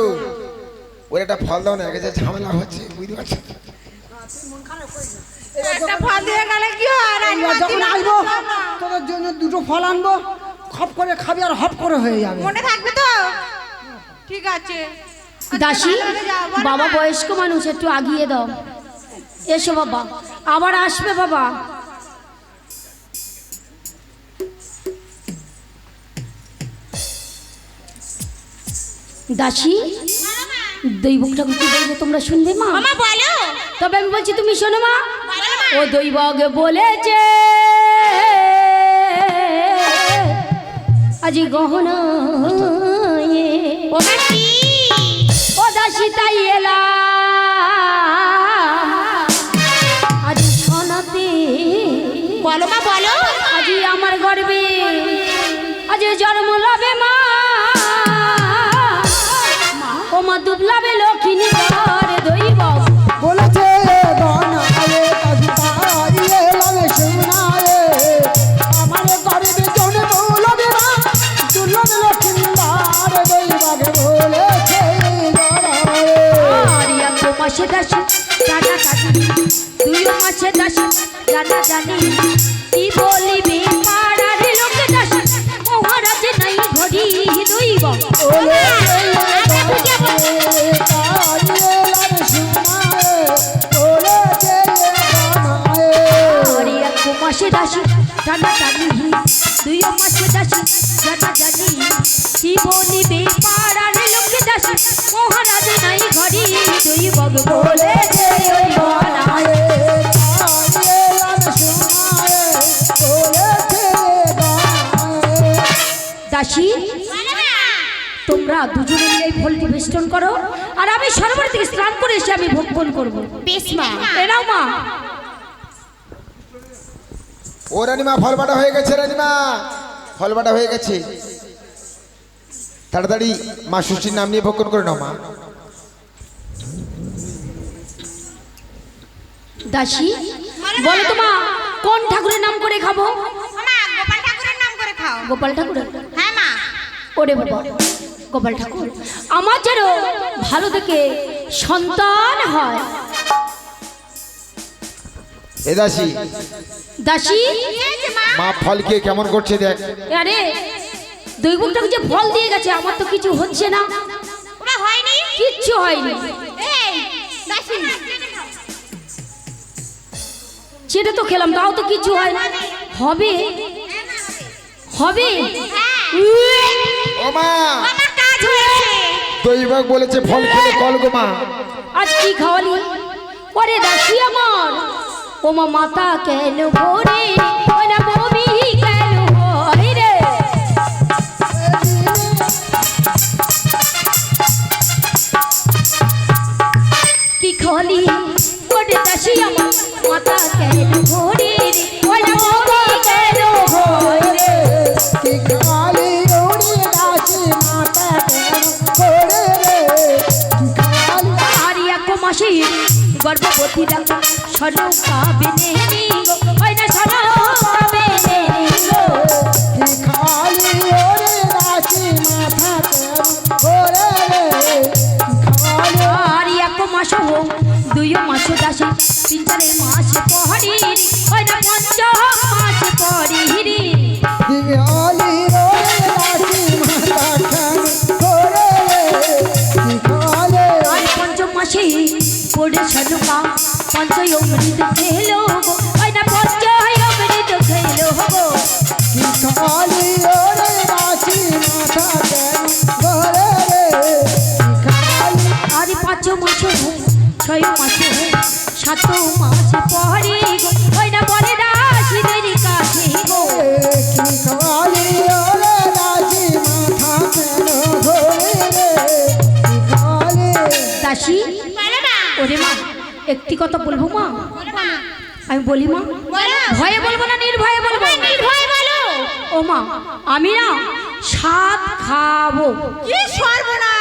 ওর একটা ফল দাও না, আগে যে ঝামেলা হচ্ছে বুঝতে পারছো? একটা ফল দিয়ে গেলে কি হয়? এবার যখন আসবো তোদের জন্য দুটো ফল আনবো, খপ করে খাবি আর হপ করে হয়ে যাবে। মনে থাকবে তো? ঠিক আছে। দাসী বাবা বয়স্ক মানুষ, একটু আগিয়ে দাও। এসো বাবা, আবার আসবে বাবা। দাসী দৈবক ঠাকুর কি বলবো তোমরা শুনবে মা? মামা বলো। তবে আমি বলছি তুমি শোনো মা। বলো মা। ও দৈবক বলেছে আজি গহনা ও মা কি? ও দাসী তাই এলাম আজি শোনাতে। বলো মা বলো। আজি আমার গর্বে আজি জন্ম লাভে মা। ও মা দুবলাবে লক্ষ্মী ঘরে দৈবক বলেছে গনায়ে কাজুতাইয়ে লালে সোনায়ে আমার গরিবে জনে বলবে না দুর্লভ লক্ষিন্দার মাসে দাসী জানা জানি, 2 মাসে দাসী জানা জানি, কি বলিবে পাড়ার লোক দাসী, মহারাজ নাই ঘড়ি দইব। আরে 1 মাসে দাসী জানা জানি, 2 মাসে দাসী জানা জানি, কি বলিবে পাড়ার লোক দাসী, মহারাজ নাই ঘড়ি দইব বলে যে ওই বানায়। দাসী তোমরা দুজনে মিলে এই ফলটি বেষ্টন করো, আর আমি সরোবর থেকে স্নান করে এসে আমি ভক্ষণ করবো। বেশ মা। এরাও মা। ও রানীমা, ফল বাটা হয়ে গেছে রানীমা, ফল বাটা হয়ে গেছে। তাড়াতাড়ি মা ষষ্ঠীর নাম নিয়ে ভক্ষণ করে নাও মা। দাসী বলো তো মা, কোন ঠাকুরের নাম করে খাবো? মা গোপাল ঠাকুরের নাম করে খাও। গোপাল ঠাকুরের? হ্যাঁ মা। ওরে বাবা, গোপাল ঠাকুর আমার যেন ভালো থেকে সন্তান হয়। এ দাসী, দাসী মা ফল খেয়ে কেমন করছে দেখ। আরে দৈবটাকে যে ফল দিয়ে গেছে, আমার তো কিছু হচ্ছে না। ওরা হয়নি, কিচ্ছু হয়নি। এই দাসী সেটা তো খেলাম, তাও তো কিছু হয় না। হবে হবে। ও মা, আমার কাজ হয়েছে। দৈবক বলেছে ফল খেলে কল গো মা। আজ কি খাওয়ালি? ওরে দাসী আমার, ও মা মাতা কেন ভরে, ওরা বমি কেন হয় রে? কি খাওয়ালি? ওরে দাসী আমার, মাতা কেন ভরে, ওরা বমি কেন হয় রে? আর 1 মাসে গর্ভবতীরা সরু পাবে নেই গো, ওই না সরু পাবে নেই গো। আর 1 মাস হোক, 2 মাস দাসী, 3 4 মাস পহরি, ওই না 5 মাস পহরি। আর 5 মাসে পড়ে সরুকা, 5 অমৃত খেলো গো, ওই না 5 অমৃত খেলো গো। আর 5 মাস হোক, 6 মাস হোক, 7 মাস পরে গো, ওই না পরে দাসীদের কাছে গো। দাসী ওরে মা, একটি কথা বলবো মা? আমি বলি মা? ভয়ে বলবো না নির্ভয়ে বলবো? নির্ভয় বলো। ও মা, আমি না 7 খাবো। কি সর্বনাশ!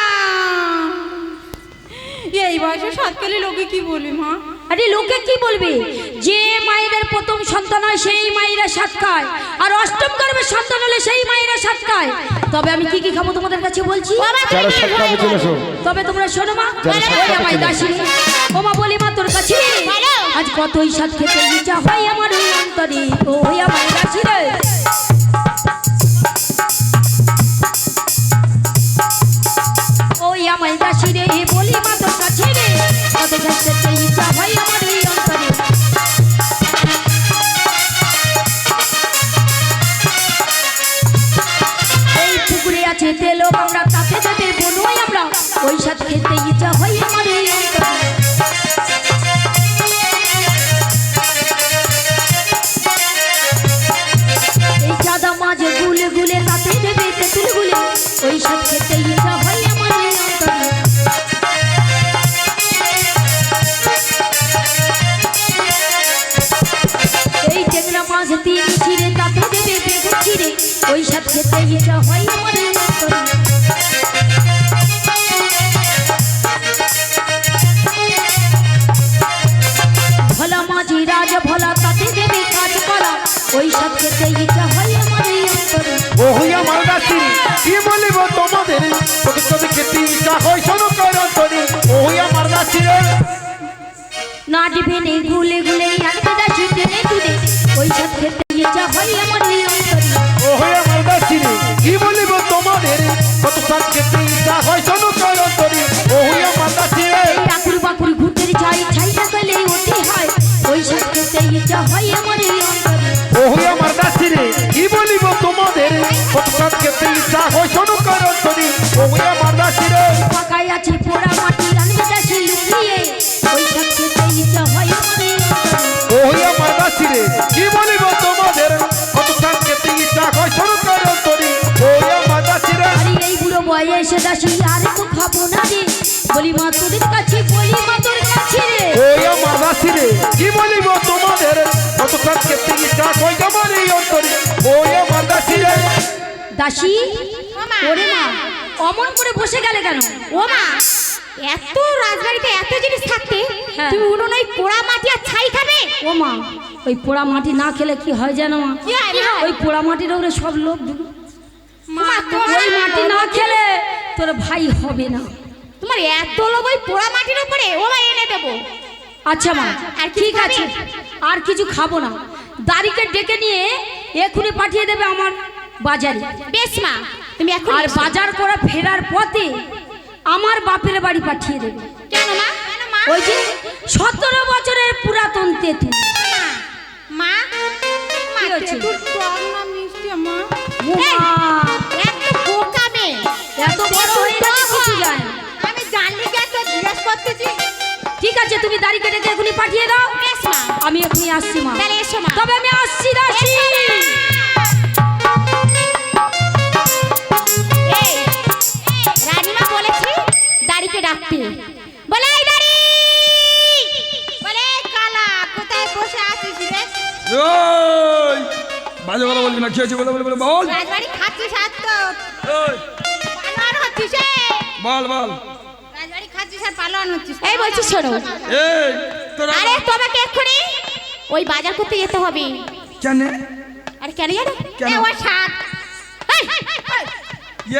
এই বয়সে 7 খেলে লোকে কি বলবে মা? আরে লোকে কি বলবে? যে মায়েদের প্রথম সন্তান হয় সেই মায়েরা 7 খায়, আর অষ্টম গর্ভের সন্তান হলে সেই মায়েরা 7 খায়। তবে আমি কি কি খাবো তোমাদের কাছে বলছি। যারা সব খাবে চলে এসো। তবে তোমরা শোনো মা। যারা সব খাবে আমায় চলে এসো। দাসী ও মা বলি মা তোর কাছে, আজ কতই স্বাদ খেতে ইচ্ছা হয় আমার ওই অন্তরে, ওই আমার দাসী রে। ওই আমায় দাসী রে, বলি মা তোর কাছে রে, কত স্বাদ খেতে ইচ্ছা হয় আমার ওই অন্তরে। এই পুকুরে আছে তেল আমরা, তাতে তাতে বনুই আমরা, ওই স্বাদ খেতে ইচ্ছা হয় আমার ওই অন্তরে। এই চাঁদা মাঝে গুলে গুলে তাতে দেবে তেঁতুল গুলে, ওই স্বাদ খেতে ইচ্ছা হয় আমার ওই অন্তরে। এই টেংরা মাছ দিয়ে চিড়ে তাতে দেবে বেগুন চিড়ে, ওই স্বাদ খেতে ইচ্ছা হয় আমার ওই অন্তরে। ভোলা মাঝি রাজ ভোলা তাতে দেবে কাজ করা, ওই স্বাদ খেতে ইচ্ছা হয় আমার ওই অন্তরে। ও হইয়া মালদাসী কি বলিব তোমাদের, তোকে খেতে ইচ্ছা হয় শোনো কর অন্তরে। ও হইয়া মালদাসী রে, নাট ভেনে গুলে গুলে আনবে দাসি টেনে তুলে ওই সাথে খেতে ইচ্ছা হয় আমার এই অন্তরে ও হয়ে আমার দাসী রে কি বলিব তোমাদের কত সাত খেতে ইচ্ছা হয় শোনো করন্তরি ও হয়ে আমার দাসী রে এই আকুর বাকুর ঘুটের ছাই ছাই না গেলে ওঠে হয় ওই সাথে খেতে ইচ্ছা হয় আমার এই অন্তরে ও হয়ে আমার দাসী রে কি বলিব তোমাদের কত সাত খেতে ইচ্ছা হয় শোনো করন্তরি ও হয়ে আমার দাসী রে পাকায় আছে পোড়া মাটি আনবে দাসি লুকিয়ে ওই সাথে খেতে ইচ্ছা হয় আমার এই অন্তরে ও হয়ে আমার দাসী রে কি বলিব তোমাদের কত সাত খেতে ইচ্ছা হয় শোনো করন্তরি ও হয়ে আমার দাসী রে আরে এই বুড়ো বয়সে দাসি আর তো খাবো না রে বলি মা তোদের কাছে বলি মা তোর কাছে রে ওই আমার দাসী রে কি বলিব তোমাদের কত সাত খেতে ইচ্ছা হয় আমার এই অন্তরে ওই আমার দাসী রে দাসী ওরে মা অমন করে বসে গেলে কেন ও মা, এত রাজবাড়িতে এত জিনিস থাকতে হ্যাঁ। তুমি উনুন ওই পোড়া মাটি আর ছাই খাবে? ও মা ওই পোড়া মাটি না খেলে কি হয় জানো মা কি হয় মা? ওই পোড়া মাটির ওপরে সব লোক মা, তোমার ওই মাটি না খেলে তোর ভাই হবে না তোমার এত লোভ ওই পোড়া মাটির উপরে, ও মা এনে দেবো। আচ্ছা মা আর কিছু ঠিক আছে খাবে? আর কিছু খাবো না দাড়িকে ডেকে নিয়ে এখুনি পাঠিয়ে দেবে আমার বাজারে বেশ মা, তুমি এখন আর বাজার করে ফেরার পথে আমার বাপের বাড়ি পাঠিয়ে দেবে কেন মা? কেন মা? ওই যে 17 বছরের পুরাতন তেঁতুল মা, মা, কি হচ্ছে? তেঁতুল টক না মিষ্টি মা? এই, এত বোকা মেয়ে। এত বড় হয়ে গেছে কিছু যায় না। আমি জানলি কি এত জিজ্ঞেস করতেছি? ঠিক আছে তুমি দাড়ি কেটে এখনই পাঠিয়ে দাও বেশ মা, আমি এখনই আসছি মা তাহলে এসো মা। তবে আমি আসছি দাসী এই, রানীমা বলেছে দাড়িকে ডাকতে, বলে এই দাড়ি, বলে এই কালা, কোথায় বসে আছিস রে? ওই বাজে কথা বলবি না, কি হয়েছে বলে বলে বলে বল। রাজবাড়ি খাচ্ছিস আর তো ওই, পালোয়ান হচ্ছিস রে। বল বল। রাজবাড়ি খাচ্ছিস আর পালোয়ান হচ্ছিস। এই বলছি শোনো, এই তোরা আরে তোমাকে এক্ষুনি ওই বাজার করতে যেতে হবে। কেন আর কেন জানো? কেন? এ ওর সাত। এই,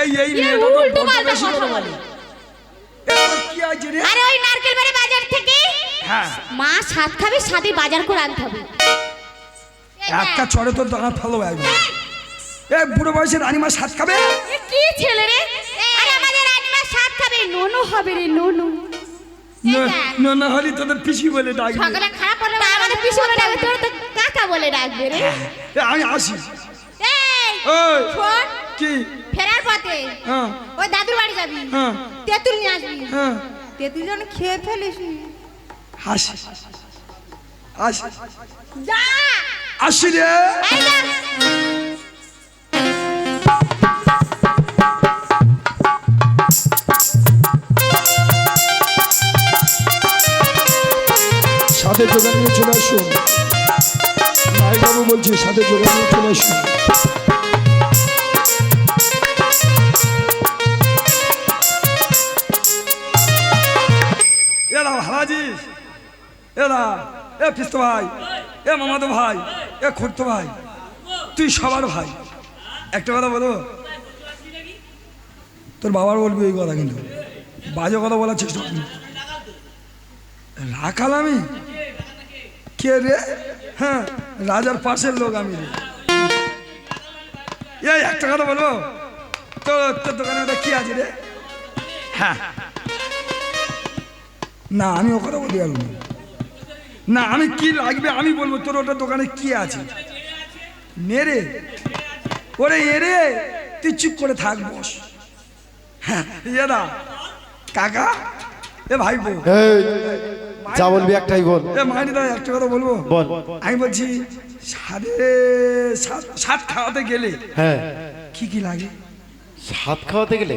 এই এই এই মেয়েটা তো উল্টো বড্ড পাল্টা বেশি কথা কথা বলে। বলে। এ কি আছে রে? আরে ওই নারকেল বাড়ি বাজার থেকে হ্যাঁ, মা সাত খাবে, সাথে বাজার করে আনতে হবে। একটা চড়ে তোর দাঁত ফালো একবার। এ বুড়ো বয়সে রানীমা সাত খাবে? এ কি ছেলে রে? আরে আমাদের রানীমা সাত খাবে, নোনো হবে রে, নোনো। না না হলি তোদের পিসি বলে ডাকবে। সকালে খারাপ হলে আমাদের পিছু বলে ডাকবে, তোর তো কাকা বলে ডাকবে রে। এ, আমি আসি। এই ওই শোন, কি? ফেরার পথে হ্যাঁ ওই দাদুর বাড়ি যাবি, হ্যাঁ তেঁতুল নিয়ে আসবি। হ্যাঁ, তেঁতুল যেন খেয়ে ফেলিস। আসি আসি যা, আসি রে। এই যা। সাথে জোগান নিয়ে চলে আসুন। ভাইবাবু বলছি সাথে জোগান নিয়ে চলে আসুন। এরা ভালাজিস, এরা এ পিস্তো ভাই, এ মামাতো ভাই, এ খুড়তো ভাই, তুই সবার ভাই। একটা কথা বলবো, তোর বাবার বলবি এই কথা, কিন্তু বাজে কথা বলার চেষ্টা করবি। রাখাল আমি কে রে? হ্যাঁ, রাজার পাশের লোক আমি রে। এই একটা কথা বলবো, তোর দোকানে ওটা কি আছে রে? হ্যাঁ, না আমি ও কথা বলতে পারবো না। না আমি কি লাগবে আমি বলবো, তোর ওটা দোকানে কি আছে? মেরে ওরে এরে, তুই চুপ করে থাক, বস। হ্যাঁ এরা কাকা, এ ভাই বউ, এই যা বলবি একটাই বল। এ মাইনি দা একটা কথা বলবো। বল। আমি বলছি সাত খাওয়াতে গেলে হ্যাঁ, কি কি লাগে? সাত খাওয়াতে গেলে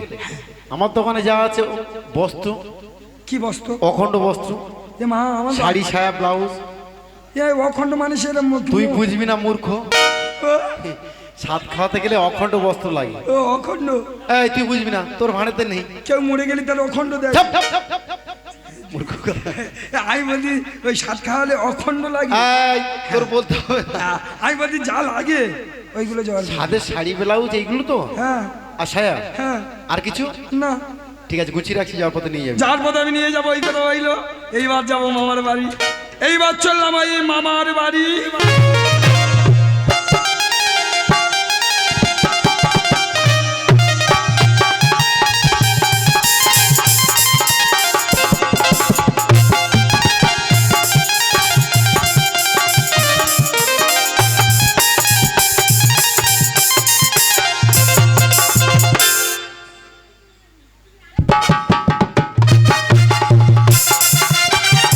আমার দোকানে যা আছে বস্ত্র, কি বস্তু? অখণ্ড বস্ত্র, এ মা আমার শাড়ি সায়া ব্লাউজ। এ অখণ্ড মানুষের তুই বুঝবি না মূর্খ, সাত খাওয়াতে গেলে অখণ্ড বস্ত্র লাগে। ও অখণ্ড, এই তুই বুঝবি না, তোর ভাড়েতে নেই। কেউ মরে গেলে তার অখণ্ড দেয়। চাপ, চাপ, চাপ, চাপ, চাপ, চাপ। মূর্খ কথা। আমি বলছি ওই সাত খাওয়ালে অখণ্ড লাগে। এই, তোর বলতে হবে না। আমি বলছি যা লাগে ওইগুলো জল। সাদের শাড়ি ব্লাউজ এইগুলো তো, হ্যাঁ আর সায়া, হ্যাঁ, আর কিছু না ঠিক আছে, গুছিয়ে রাখছি, যাওয়ার পথে নিয়ে যাবি। যার পথে আমি নিয়ে যাবো, এই কথা হইলো। এইবার যাবো মামার বাড়ি। এইবার চললাম এই মামার বাড়ি